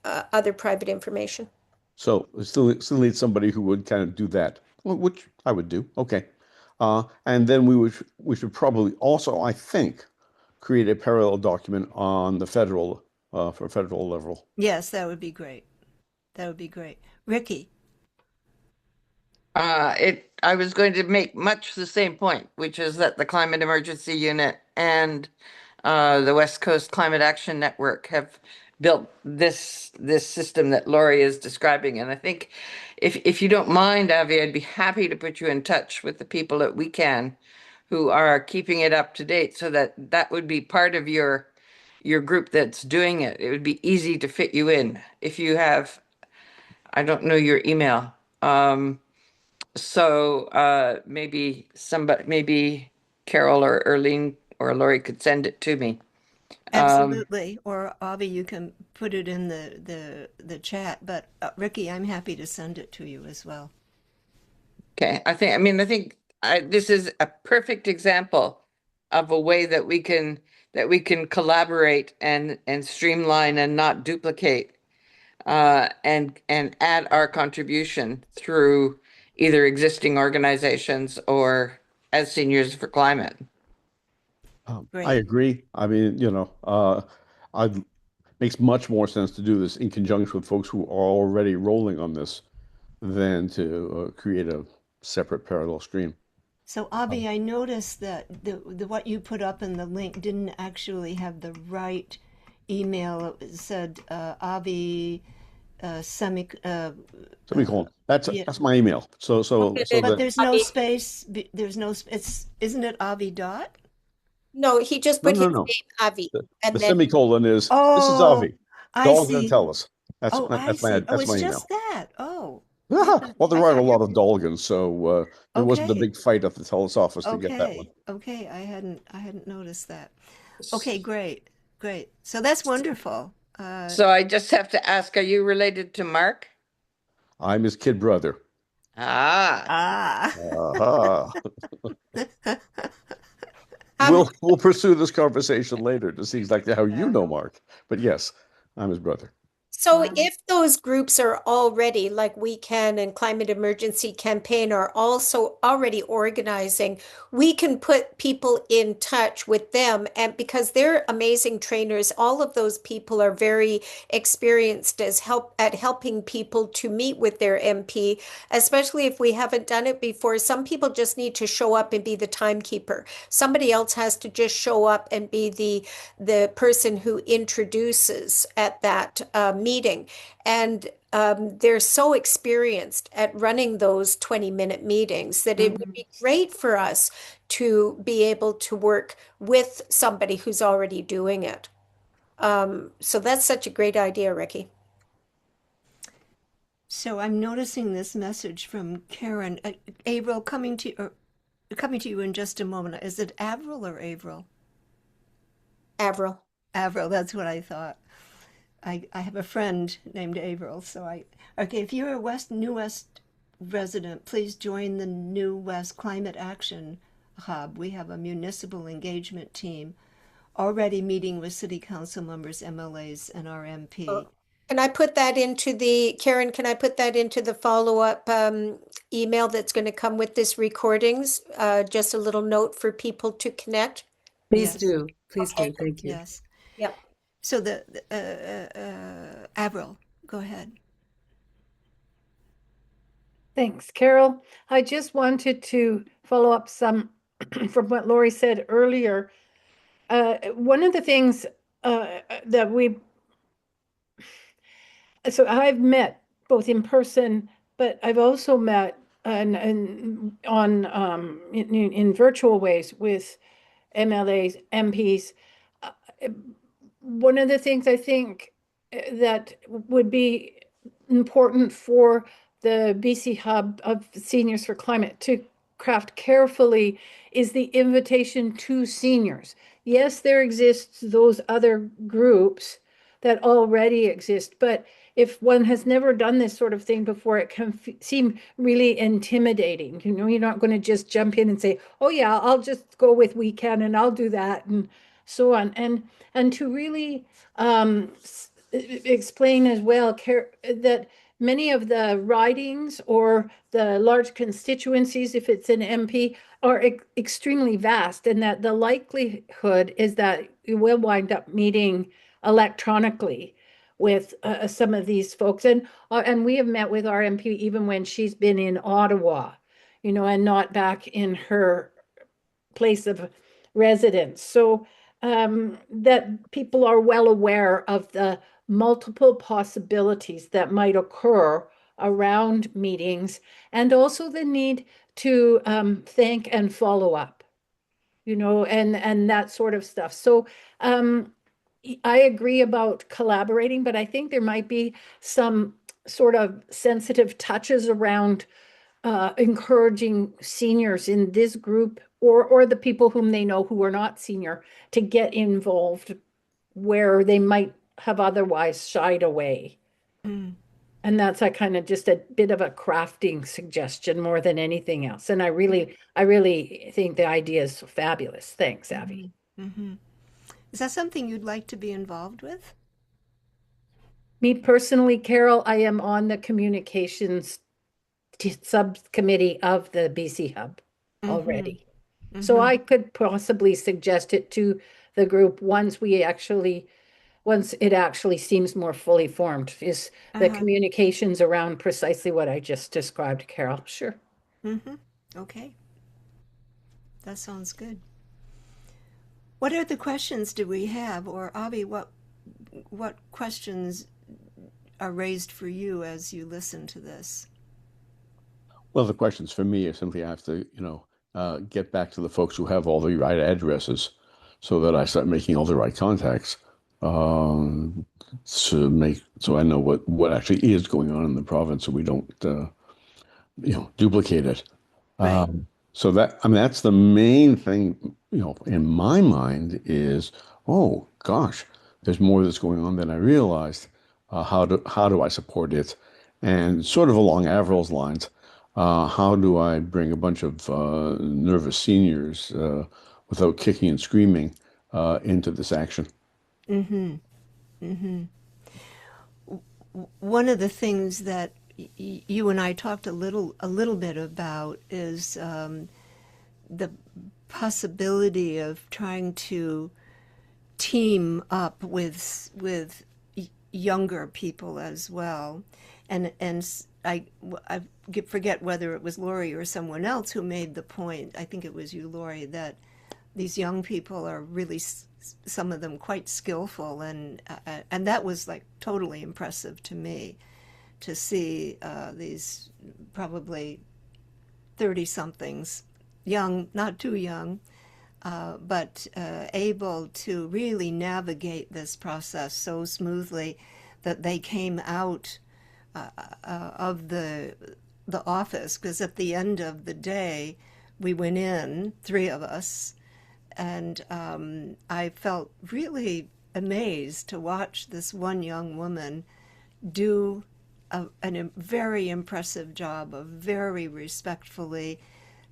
other private information. So we still need somebody who would kind of do that, which I would do. Okay. And then we should probably also, I think, create a parallel document on the for federal level. Yes, that would be great. That would be great. Ricky. I was going to make much the same point, which is that the Climate Emergency Unit and the West Coast Climate Action Network have built this system that Lori is describing. And I think if you don't mind, Avi, I'd be happy to put you in touch with the people at WeCan who are keeping it up to date, so that that would be part of your group that's doing it. It would be easy to fit you in if you have, I don't know your email. So maybe Carol or Erlene or Lori could send it to me. Absolutely. Or Avi, you can put it in the chat. But Ricky, I'm happy to send it to you as well. Okay, I think this is a perfect example of a way that we can collaborate and streamline and not duplicate and add our contribution through either existing organizations or as Seniors for Climate. I Great. agree. I mean, I makes much more sense to do this in conjunction with folks who are already rolling on this than to create a separate parallel stream. So Avi, I noticed that the what you put up in the link didn't actually have the right email. It said Avi semi Semicolon. yeah, That's my email. So but that there's no space. There's no. It's isn't it Avi dot? No, he just no, put his no, no. name, Avi, The and then semicolon is this is Oh, Avi. I Dog and see. tell us. Oh, I see. Oh, That's it's my just email. that. Oh, Well, there I aren't a thought lot you. of Dolgans, so there wasn't a Okay, big fight at the TELUS office to get that one. okay. I hadn't noticed that. Okay, great, great. So that's wonderful. So I just have to ask, are you related to Mark? I'm his kid brother. Ah, Ah. Aha. um, We'll pursue this conversation later to see exactly how you Yeah. know Mark. But yes, I'm his brother. so Wow. if those groups are already, like We Can and Climate Emergency Campaign are also already organizing, we can put people in touch with them. And because they're amazing trainers, all of those people are very experienced at helping people to meet with their MP, especially if we haven't done it before. Some people just need to show up and be the timekeeper. Somebody else has to just show up and be the person who introduces at that meeting. And they're so experienced at running those 20-minute meetings that it would Mhm. be great for us to be able to work with somebody who's already doing it. So that's such a great idea, Ricky. So I'm noticing this message from Karen. Avril, coming to you in just a moment. Is it Avril or Avril? Avril. Avril, that's what I thought. I have a friend named Avril, so okay, if you're a New West resident, please join the New West Climate Action Hub. We have a municipal engagement team already meeting with city council members, MLAs, and our MP. Can I put that into Karen, can I put that into the follow-up email that's going to come with this recordings? Just a little note for people to connect. Please Yes, do. Please do. Okay. Thank you. yes. Yep. So Avril, go ahead. Thanks, Carol. I just wanted to follow up some from what Lori said earlier. One of the things that so I've met both in person, but I've also met and on in virtual ways with MLAs, MPs. Uh, One of the things I think that would be important for the BC Hub of Seniors for Climate to craft carefully is the invitation to seniors. Yes, there exists those other groups that already exist, but if one has never done this sort of thing before, it can seem really intimidating. You know, you're not going to just jump in and say, "Oh yeah, I'll just go with We Can and I'll do that," and so on. And to really explain as well that many of the ridings or the large constituencies, if it's an MP, are extremely vast, and that the likelihood is that you will wind up meeting electronically with some of these folks. And we have met with our MP even when she's been in Ottawa, you know, and not back in her place of residence. So that people are well aware of the multiple possibilities that might occur around meetings, and also the need to thank and follow up, you know, and that sort of stuff. So I agree about collaborating, but I think there might be some sort of sensitive touches around encouraging seniors in this group or the people whom they know who are not senior to get involved where they might have otherwise shied away. Mm. And that's a kind of just a bit of a crafting suggestion more than anything else. And I really think the idea is fabulous. Thanks, Abby. Mm-hmm. Is that something you'd like to be involved with? Me personally, Carol, I am on the communications subcommittee of the BC Hub Mm-hmm. already. So Mm-hmm. I could possibly suggest it to the group once it actually seems more fully formed, is the Uh-huh. communications around precisely what I just described, Carol. Sure. Mm-hmm. Okay. That sounds good. What other questions do we have? Or Avi, what questions are raised for you as you listen to this? Well, the questions for me are simply I have to, get back to the folks who have all the right addresses so that I start making all the right contacts um, so I know what actually is going on in the province so we don't, duplicate it. Right. So that, I mean, that's the main thing, in my mind is, oh gosh, there's more that's going on than I realized. How do I support it? And sort of along Avril's lines, how do I bring a bunch of nervous seniors without kicking and screaming into this action? Mm-hmm. Mm-hmm. One of the things that you and I talked a little bit about is the possibility of trying to team up with younger people as well, and I forget whether it was Lori or someone else who made the point. I think it was you, Lori, that these young people are really some of them quite skillful, and that was like totally impressive to me to see these probably 30 somethings, young, not too young, but able to really navigate this process so smoothly that they came out of the office, because at the end of the day we went in, three of us, and I felt really amazed to watch this one young woman do a very impressive job of very respectfully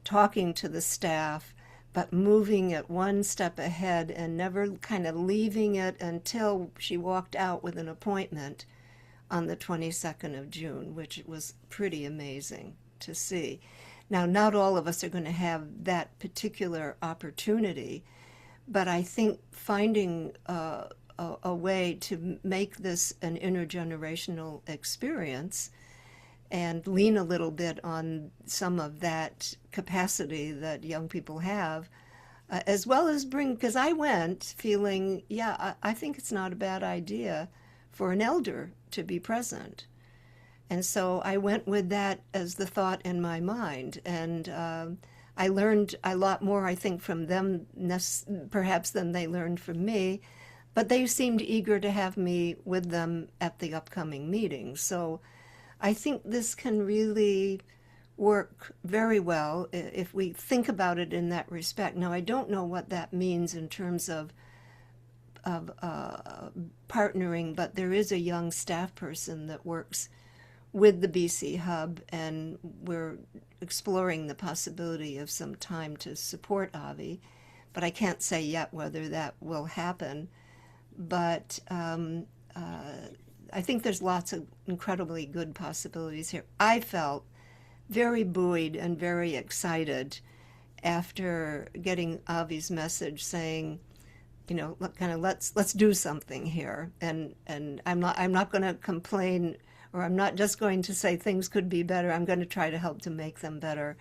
talking to the staff, but moving it one step ahead and never kind of leaving it until she walked out with an appointment on the 22nd of June, which was pretty amazing to see. Now, not all of us are going to have that particular opportunity, but I think finding a way to make this an intergenerational experience and lean a little bit on some of that capacity that young people have, as well as bring, because I went feeling, yeah, I think it's not a bad idea for an elder to be present. And so I went with that as the thought in my mind. And I learned a lot more, I think, from them, perhaps, than they learned from me. But they seemed eager to have me with them at the upcoming meeting. So I think this can really work very well if we think about it in that respect. Now, I don't know what that means in terms of partnering, but there is a young staff person that works with the BC Hub, and we're exploring the possibility of some time to support Avi, but I can't say yet whether that will happen. But I think there's lots of incredibly good possibilities here. I felt very buoyed and very excited after getting Avi's message saying, kind of let's do something here, and I'm not going to complain, or I'm not just going to say things could be better. I'm going to try to help to make them better,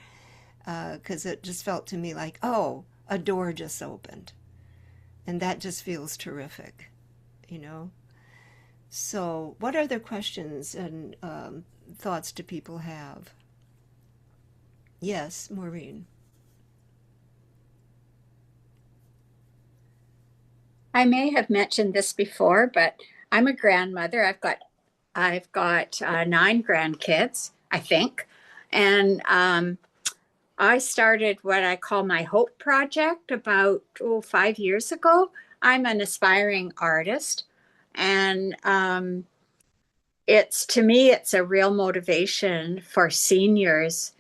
because it just felt to me like, oh, a door just opened, and that just feels terrific, you know. So, what other questions and thoughts do people have? Yes, Maureen. I may have mentioned this before, but I'm a grandmother. I've got 9 grandkids, I think, And I started what I call my Hope Project about 5 years ago. I'm an aspiring artist, and it's to me, it's a real motivation for seniors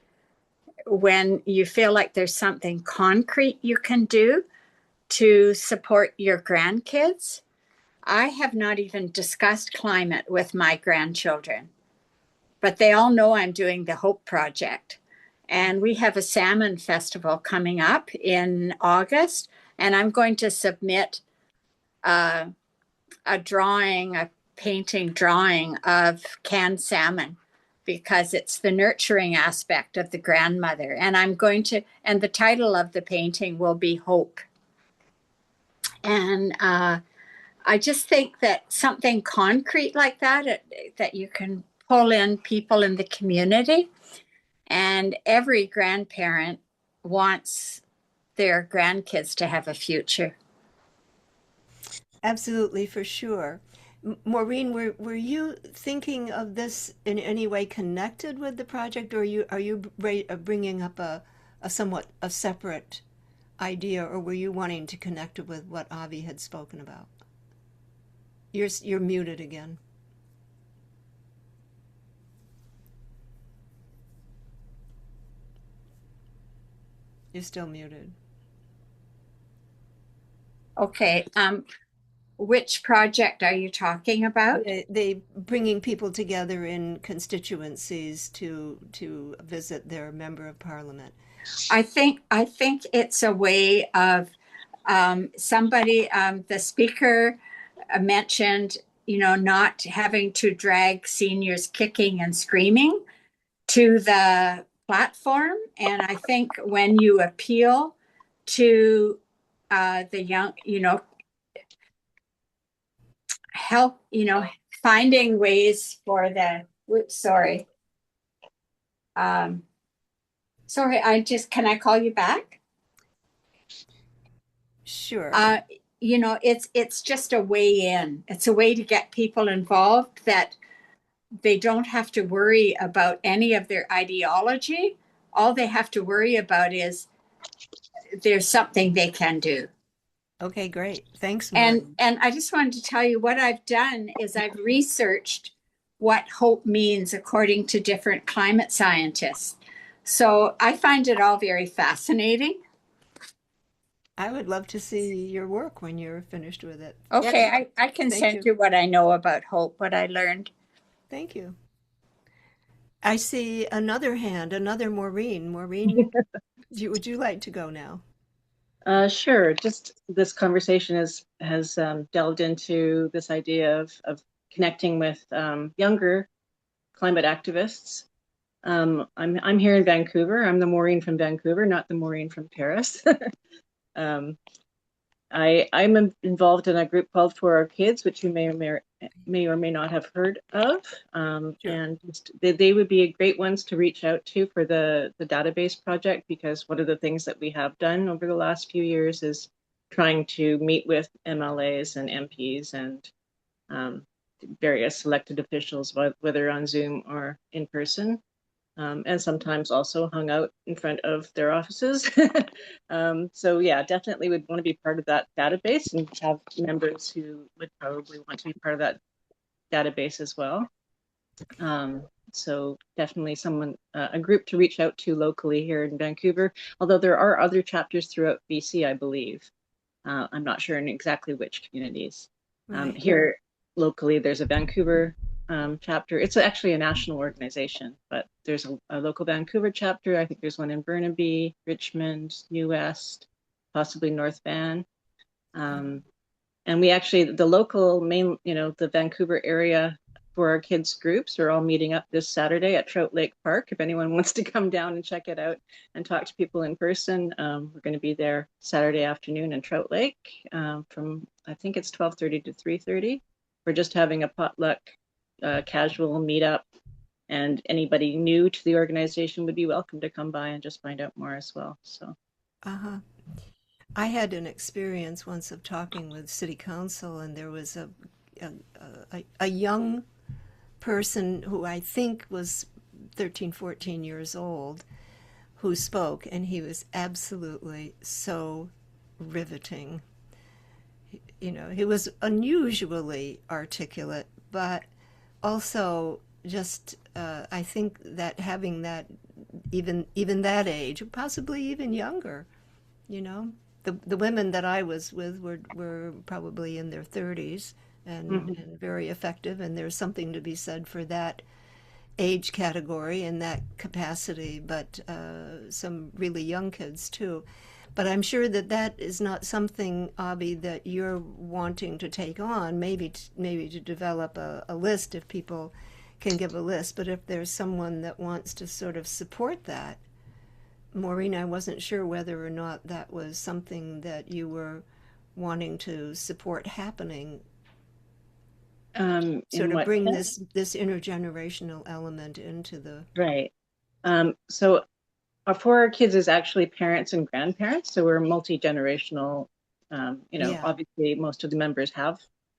when you feel like there's something concrete you can do to support your grandkids. I have not even discussed climate with my grandchildren, but they all know I'm doing the Hope Project. And we have a salmon festival coming up in August, and I'm going to submit a drawing, a painting drawing of canned salmon because it's the nurturing aspect of the grandmother. And and the title of the painting will be Hope. And I just think that something concrete like that, that you can pull in people in the community, and every grandparent wants their grandkids to have a future. Absolutely, for sure. Maureen, were you thinking of this in any way connected with the project, or are you bringing up a somewhat a separate idea, or were you wanting to connect it with what Avi had spoken about? You're muted again. You're still muted. Okay. Which project are you talking about? They bringing people together in constituencies to visit their member of parliament. I think it's a way of the speaker mentioned, not having to drag seniors kicking and screaming to the platform. And I think when you appeal to the young, help, finding ways for sorry. Sorry, can I call you back? Sure. It's just a way in. It's a way to get people involved that they don't have to worry about any of their ideology. All they have to worry about is there's something they can do. Okay, great. Thanks, And Maureen. I just wanted to tell you what I've done is I've researched what hope means according to different climate scientists. So I find it all very fascinating. I would love to see your work when you're finished with it. Okay, I can Thank send you. you what I know about hope, what I learned. Thank you. I see another hand, another Maureen. Maureen, would you like to go now? Sure. Just this conversation has delved into this idea of connecting with younger climate activists. I'm here in Vancouver. I'm the Maureen from Vancouver, not the Maureen from Paris. I'm involved in a group called For Our Kids, which you may or may not have heard of. Sure. And they would be great ones to reach out to for the database project, because one of the things that we have done over the last few years is trying to meet with MLAs and MPs and various elected officials, whether on Zoom or in person. And sometimes also hung out in front of their offices. So yeah, definitely would want to be part of that database and have members who would probably want to be part of that database as well. So definitely a group to reach out to locally here in Vancouver, although there are other chapters throughout BC, I believe. I'm not sure in exactly which communities. Right. Here locally, there's a Vancouver chapter. It's actually a national organization, but there's a local Vancouver chapter. I think there's one in Burnaby, Richmond, New West, possibly North Van. And we actually, the local the Vancouver area For Our Kids groups are all meeting up this Saturday at Trout Lake Park. If anyone wants to come down and check it out and talk to people in person, we're going to be there Saturday afternoon in Trout Lake from, I think it's 12:30 to 3:30. We're just having a potluck casual meetup, and anybody new to the organization would be welcome to come by and just find out more as well. So, I had an experience once of talking with city council, and there was a young person who I think was 13, 14 years old, who spoke, and he was absolutely so riveting. You know, he was unusually articulate, but also just I think that having that even that age, possibly even younger, you know, the women that I was with were probably in their 30s Mhm. and very effective, and there's something to be said for that age category and that capacity, but some really young kids too. But I'm sure that that is not something, Abby, that you're wanting to take on. Maybe to develop a list if people can give a list. But if there's someone that wants to sort of support that, Maureen, I wasn't sure whether or not that was something that you were wanting to support happening. In Sort of what bring sense? this intergenerational element into the Right. So for our kids is actually parents and grandparents. So we're multi-generational. yeah Obviously most of the members have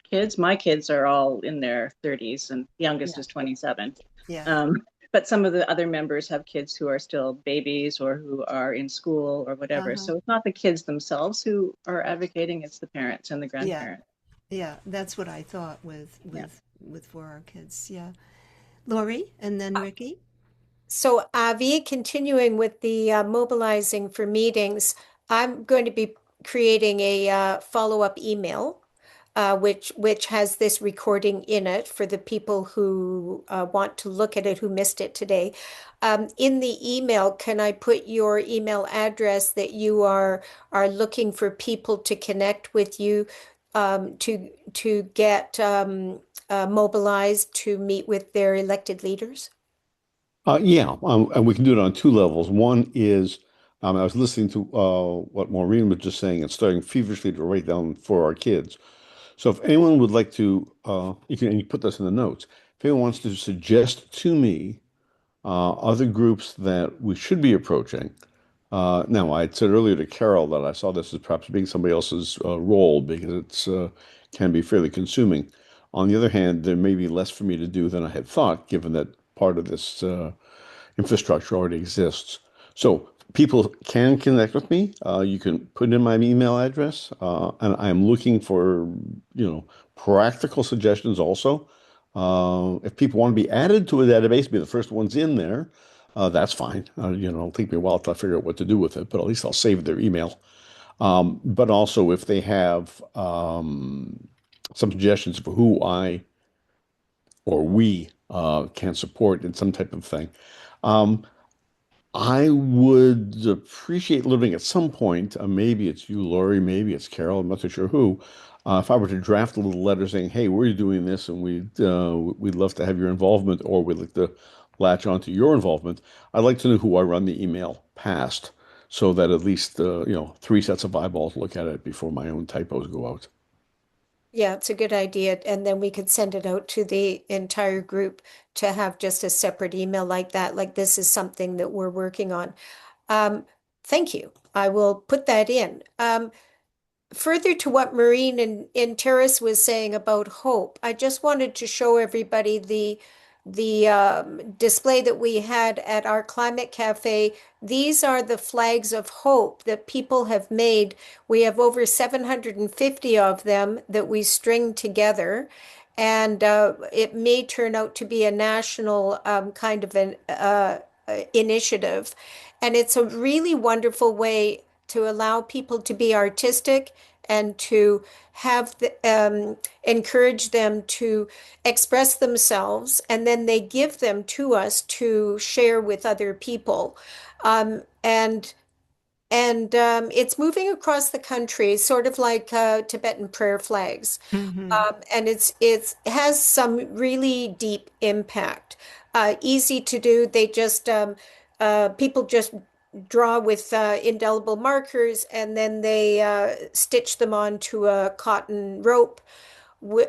kids. My kids are all in their 30s and the youngest yeah is 27. yeah Um, but some of the other members have kids who are still babies or who are in school or whatever. uh-huh So it's not the kids themselves who are advocating, it's the parents and the yeah grandparents. yeah that's what I thought Yeah. with for our kids. Yeah, Lori and then Ricky. So, Avi, continuing with the mobilizing for meetings, I'm going to be creating a follow-up email, which has this recording in it for the people who want to look at it who missed it today. In the email, can I put your email address that you are looking for people to connect with you to get mobilized to meet with their elected leaders? Yeah, and we can do it on two levels. One is I was listening to what Maureen was just saying and starting feverishly to write down for our kids. So if anyone would like to, you put this in the notes. If anyone wants to suggest to me other groups that we should be approaching. Now, I had said earlier to Carol that I saw this as perhaps being somebody else's role because it's can be fairly consuming. On the other hand, there may be less for me to do than I had thought, given that part of this infrastructure already exists. So people can connect with me. You can put in my email address, and I'm looking for, practical suggestions also. If people want to be added to a database, be the first ones in there, that's fine. It'll take me a while to figure out what to do with it, but at least I'll save their email. But also, if they have some suggestions for who I or we can support in some type of thing, um, I would appreciate living at some point. Maybe it's you, Lori, maybe it's Carol, I'm not too sure who. If I were to draft a little letter saying, "Hey, we're doing this, and we'd love to have your involvement, or we'd like to latch onto your involvement," I'd like to know who I run the email past, so that at least three sets of eyeballs look at it before my own typos go out. Yeah, it's a good idea. And then we could send it out to the entire group to have just a separate email like that. Like this is something that we're working on. Um, thank you. I will put that in. Further to what Maureen and Terrace was saying about hope, I just wanted to show everybody the display that we had at our climate cafe. These are the flags of hope that people have made. We have over 750 of them that we string together, and it may turn out to be a national kind of an initiative. And it's a really wonderful way to allow people to be artistic and to have encourage them to express themselves, and then they give them to us to share with other people. And it's moving across the country, sort of like Tibetan prayer flags. Mm-hmm. And it has some really deep impact. Easy to do. They just people just draw with indelible markers, and then they stitch them onto a cotton rope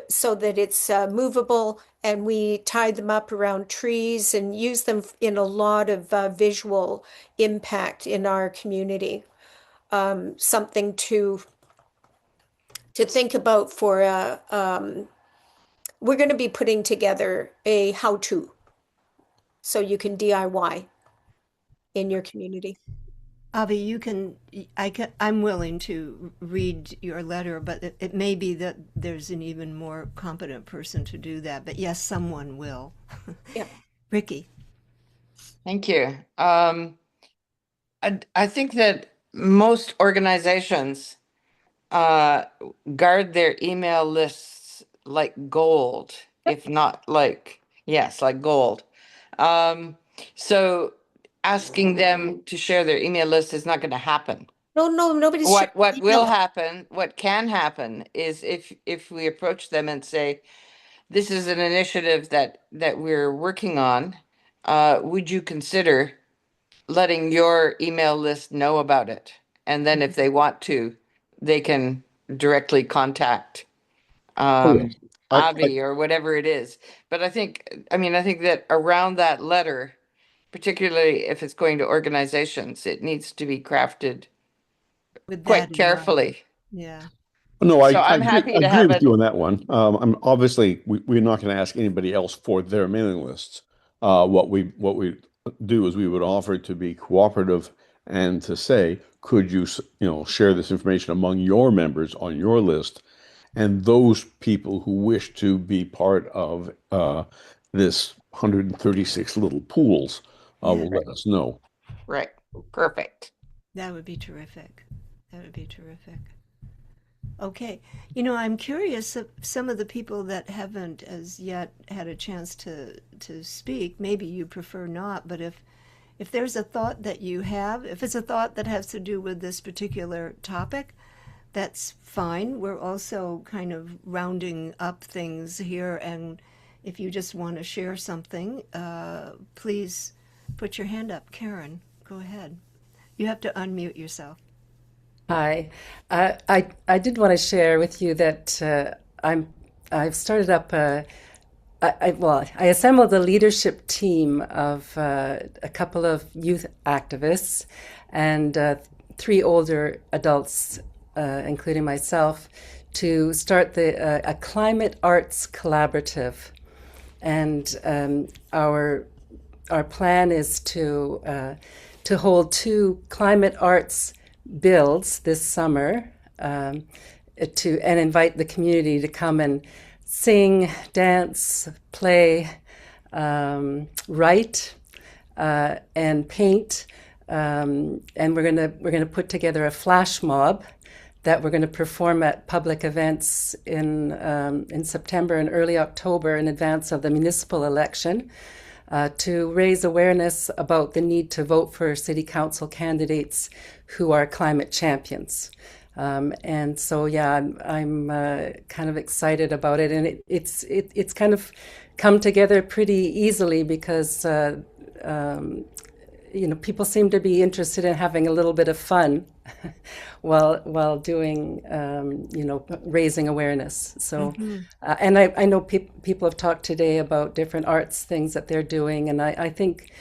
so that it's movable. And we tie them up around trees and use them in a lot of visual impact in our community. Something to think about for we're going to be putting together a how-to. so you can DIY in your community. Avi, I'm willing to read your letter, but it may be that there's an even more competent person to do that. But yes, someone will. Yeah. Ricky. Thank you. I think that most organizations uh, guard their email lists like gold, if not like, yes, like gold. Um, so asking them to share their email list is not going to happen. No, no, nobody's sharing What will email. happen, what can happen is if we approach them and say, this is an initiative that we're working on, would you consider letting your email list know about it? And then if they want to, they can directly contact Oh, yes. I Avi or whatever it is. But I think that around that letter, particularly if it's going to organizations, it needs to be crafted With that quite in mind. carefully. Yeah. No, So I I'm agree. happy I to agree have with it. you on that one. I'm obviously we're not going to ask anybody else for their mailing lists. What we do is we would offer to be cooperative and to say, could you share this information among your members on your list, and those people who wish to be part of this 136 little pools Yeah. will let us know. Right. Perfect. That would be terrific. That would be terrific. Okay. I'm curious of some of the people that haven't as yet had a chance to speak. Maybe you prefer not, but if there's a thought that you have, if it's a thought that has to do with this particular topic, that's fine. We're also kind of rounding up things here, and if you just want to share something, please put your hand up. Karen, go ahead. You have to unmute yourself. Hi. I did want to share with you that I've started up I assembled a leadership team of a couple of youth activists and three older adults, including myself, to start a climate arts collaborative. And our plan is to hold two climate arts builds this summer, and invite the community to come and sing, dance, play, write, and paint. And we're gonna put together a flash mob that we're going to perform at public events in September and early October in advance of the municipal election. To raise awareness about the need to vote for city council candidates who are climate champions. And so, yeah, I'm kind of excited about it, and it's kind of come together pretty easily because people seem to be interested in having a little bit of fun while doing, raising awareness. So, and I know people have talked today about different arts things that they're doing, and I think,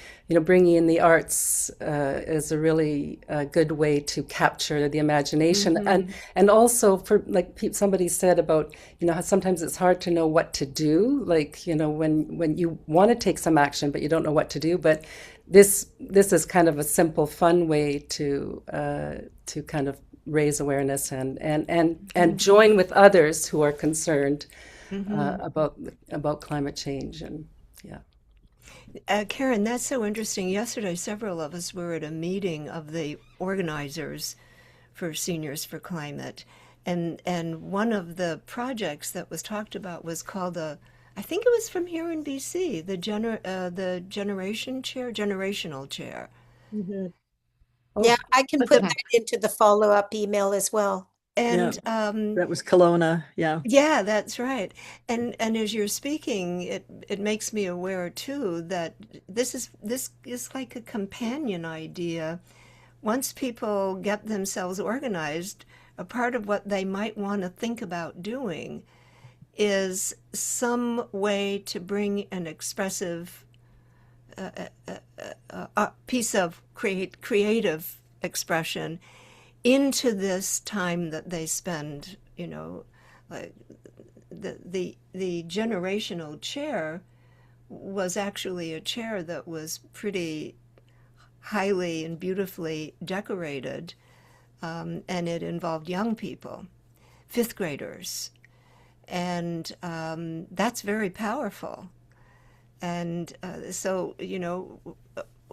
bringing in the arts is a really good way to capture the imagination, and also for like somebody said about how sometimes it's hard to know what to do, like when you want to take some action but you don't know what to do, but this is kind of a simple, fun way to kind of raise awareness and join with others who are concerned about climate change, and yeah. Karen, that's so interesting. Yesterday, several of us were at a meeting of the organizers for Seniors for Climate, and one of the projects that was talked about was called I think it was from here in BC, the generational chair. Mm-hmm. Oh, Yeah, I can put that into the follow-up email as well. And that was Kelowna. Yeah. Yeah, that's right. And as you're speaking, it makes me aware too that this is like a companion idea. Once people get themselves organized, a part of what they might want to think about doing is some way to bring an expressive piece of creative expression into this time that they spend, like the generational chair was actually a chair that was pretty highly and beautifully decorated, and it involved young people, fifth graders, and that's very powerful. And so,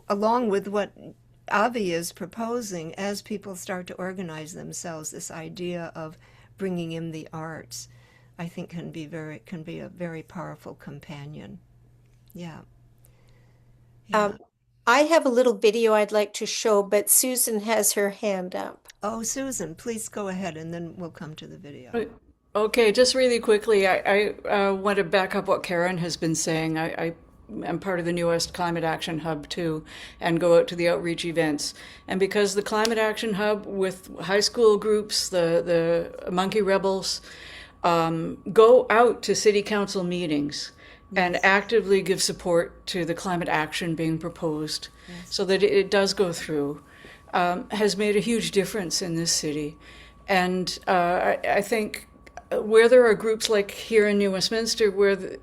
along with what Avi is proposing, as people start to organize themselves, this idea of bringing in the arts, I think can be a very powerful companion. Yeah. Yeah. I have a little video I'd like to show, but Susan has her hand up. Oh, Susan, please go ahead, and then we'll come to the video. Okay, just really quickly, I want to back up what Karen has been saying. I am part of the newest Climate Action Hub too, and go out to the outreach events. And because the Climate Action Hub with high school groups, the Monkey Rebels, go out to city council meetings and actively give support to the climate action being proposed so that it does go through, has made a huge difference in this city. And I think where there are groups like here in New Westminster where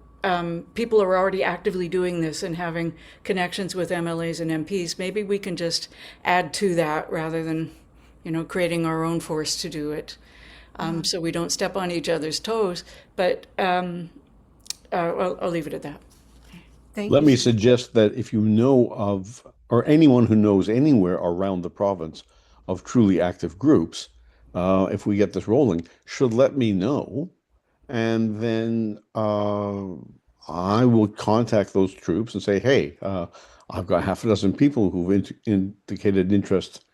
people are already actively doing this and having connections with MLAs and MPs, maybe we can just add to that rather than, creating our own force to do it. So we don't step on each other's toes, but I'll leave it at that. Let me suggest that if you know of, or anyone who knows anywhere around the province of truly active groups, if we get this rolling, should let me know. And then I will contact those troops and say, hey, I've got half a dozen people who've indicated interest.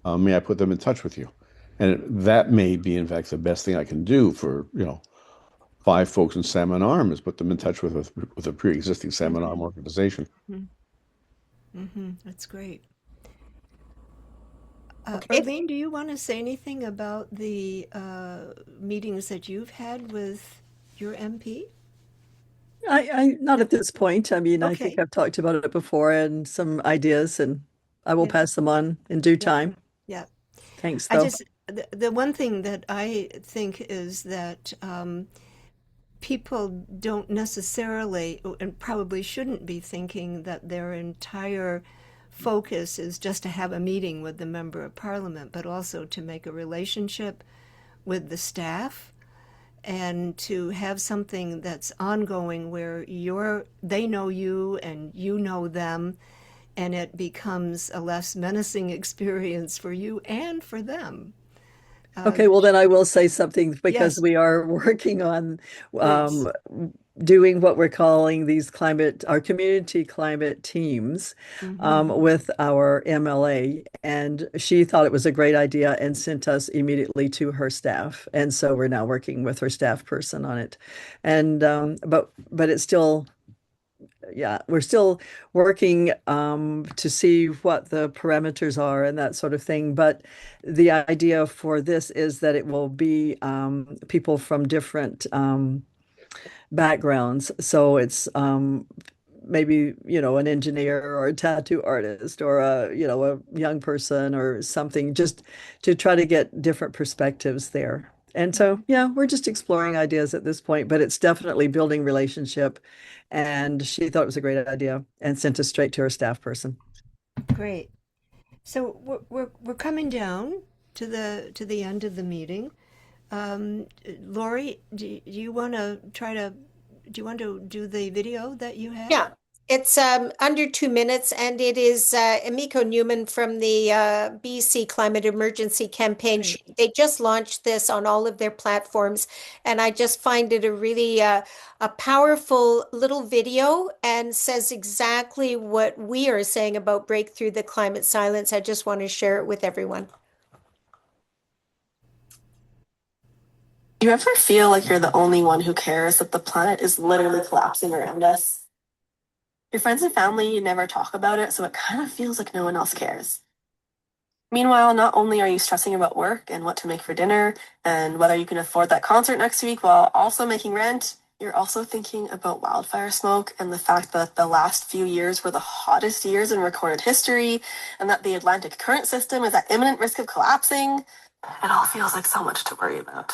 May I put them in touch with you? And that may be, in fact, the best thing I can do for, 5 folks in Salmon Arm is put them in touch with a pre-existing Salmon Arm organization. That's great. Okay. Arlene, do you want to say anything about the meetings that you've had with your MP? I not at this point. I mean, I think Okay. I've talked about it before and some ideas, and I will Yeah. pass them on in due time. Yeah. Thanks, I though. just, the one thing that I think is that people don't necessarily, and probably shouldn't be thinking that their entire focus is just to have a meeting with the member of parliament, but also to make a relationship with the staff and to have something that's ongoing where they know you and you know them, and it becomes a less menacing experience for you and for them. Okay, well then I will say something because Yes, we are working on please. doing what we're calling our community climate teams with our MLA. And she thought it was a great idea and sent us immediately to her staff. And so we're now working with her staff person on it. And but it's still, yeah, we're still working to see what the parameters are and that sort of thing. But the idea for this is that it will be people from different backgrounds. So it's maybe, an engineer or a tattoo artist or a young person or something, just to try to get different perspectives there. And so, yeah, we're just exploring ideas at this point, but it's definitely building relationship. And she thought it was a great idea and sent us straight to her staff person. Great. So we're coming down to the end of the meeting. Lori, do you want to do the video that you have? Yeah, it's under 2 minutes, and it is Emiko Newman from the BC Climate Emergency Campaign. They just launched this on all of their platforms, and I just find it a really a powerful little video and says exactly what we are saying about breakthrough the climate silence. I just want to share it with everyone. Do you ever feel like you're the only one who cares that the planet is literally collapsing around us? Your friends and family never talk about it, so it kind of feels like no one else cares. Meanwhile, not only are you stressing about work and what to make for dinner and whether you can afford that concert next week while also making rent, you're also thinking about wildfire smoke and the fact that the last few years were the hottest years in recorded history and that the Atlantic current system is at imminent risk of collapsing. It all feels like so much to worry about.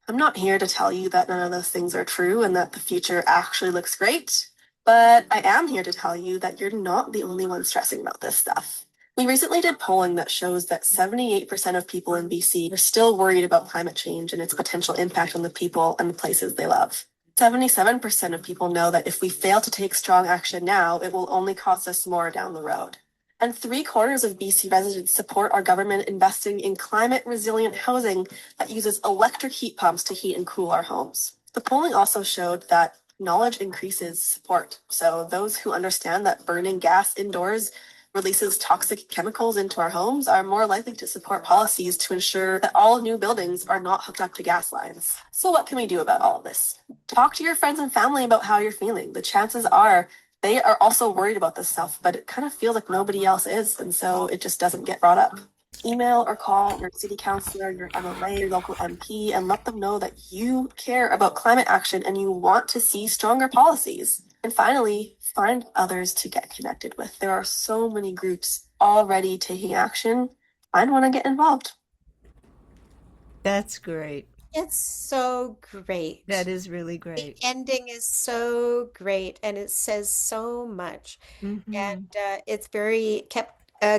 I'm not here to tell you that none of those things are true and that the future actually looks great. But I am here to tell you that you're not the only one stressing about this stuff. We recently did polling that shows that 78% of people in BC are still worried about climate change and its potential impact on the people and the places they love. 77% of people know that if we fail to take strong action now, it will only cost us more down the road. And 3/4 of BC residents support our government investing in climate resilient housing that uses electric heat pumps to heat and cool our homes. The polling also showed that knowledge increases support. So those who understand that burning gas indoors releases toxic chemicals into our homes are more likely to support policies to ensure that all new buildings are not hooked up to gas lines. So what can we do about all of this? Talk to your friends and family about how you're feeling. The chances are they are also worried about this stuff, but it kind of feels like nobody else is, and so it just doesn't get brought up. Email or call your city councillor, your MLA, your local MP, and let them know that you care about climate action and you want to see stronger policies. And finally, find others to get connected with. There are so many groups already taking action. Find one and get involved. That's great. It's so great. That is really The great. ending is so great and it says so much. And it's very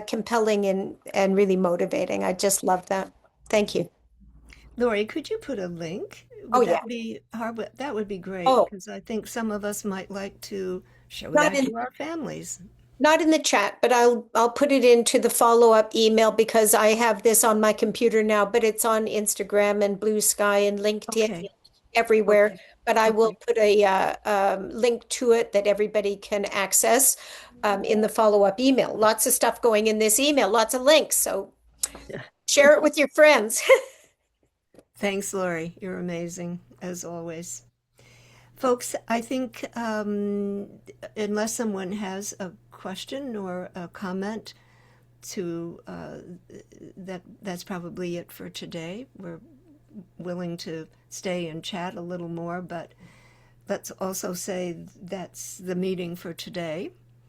compelling and really motivating. I just love that. Thank you. Lori, could you put a link? Oh, Would yeah. that be hard? That would be great Oh, because I think some of us might like to show not that in to our families. not in the chat, but I'll put it into the follow-up email because I have this on my computer now, but it's on Instagram and Blue Sky and LinkedIn Okay. everywhere. Okay. But I will Okay. put a link to it that everybody can access in the follow-up email. Lots of stuff going in this email, lots of links. So share it with your friends. Thanks, Lori. You're amazing, as always. Folks, I think unless someone has a question or a comment to that's probably it for today. We're willing to stay and chat a little more, but let's also say that's the meeting for today.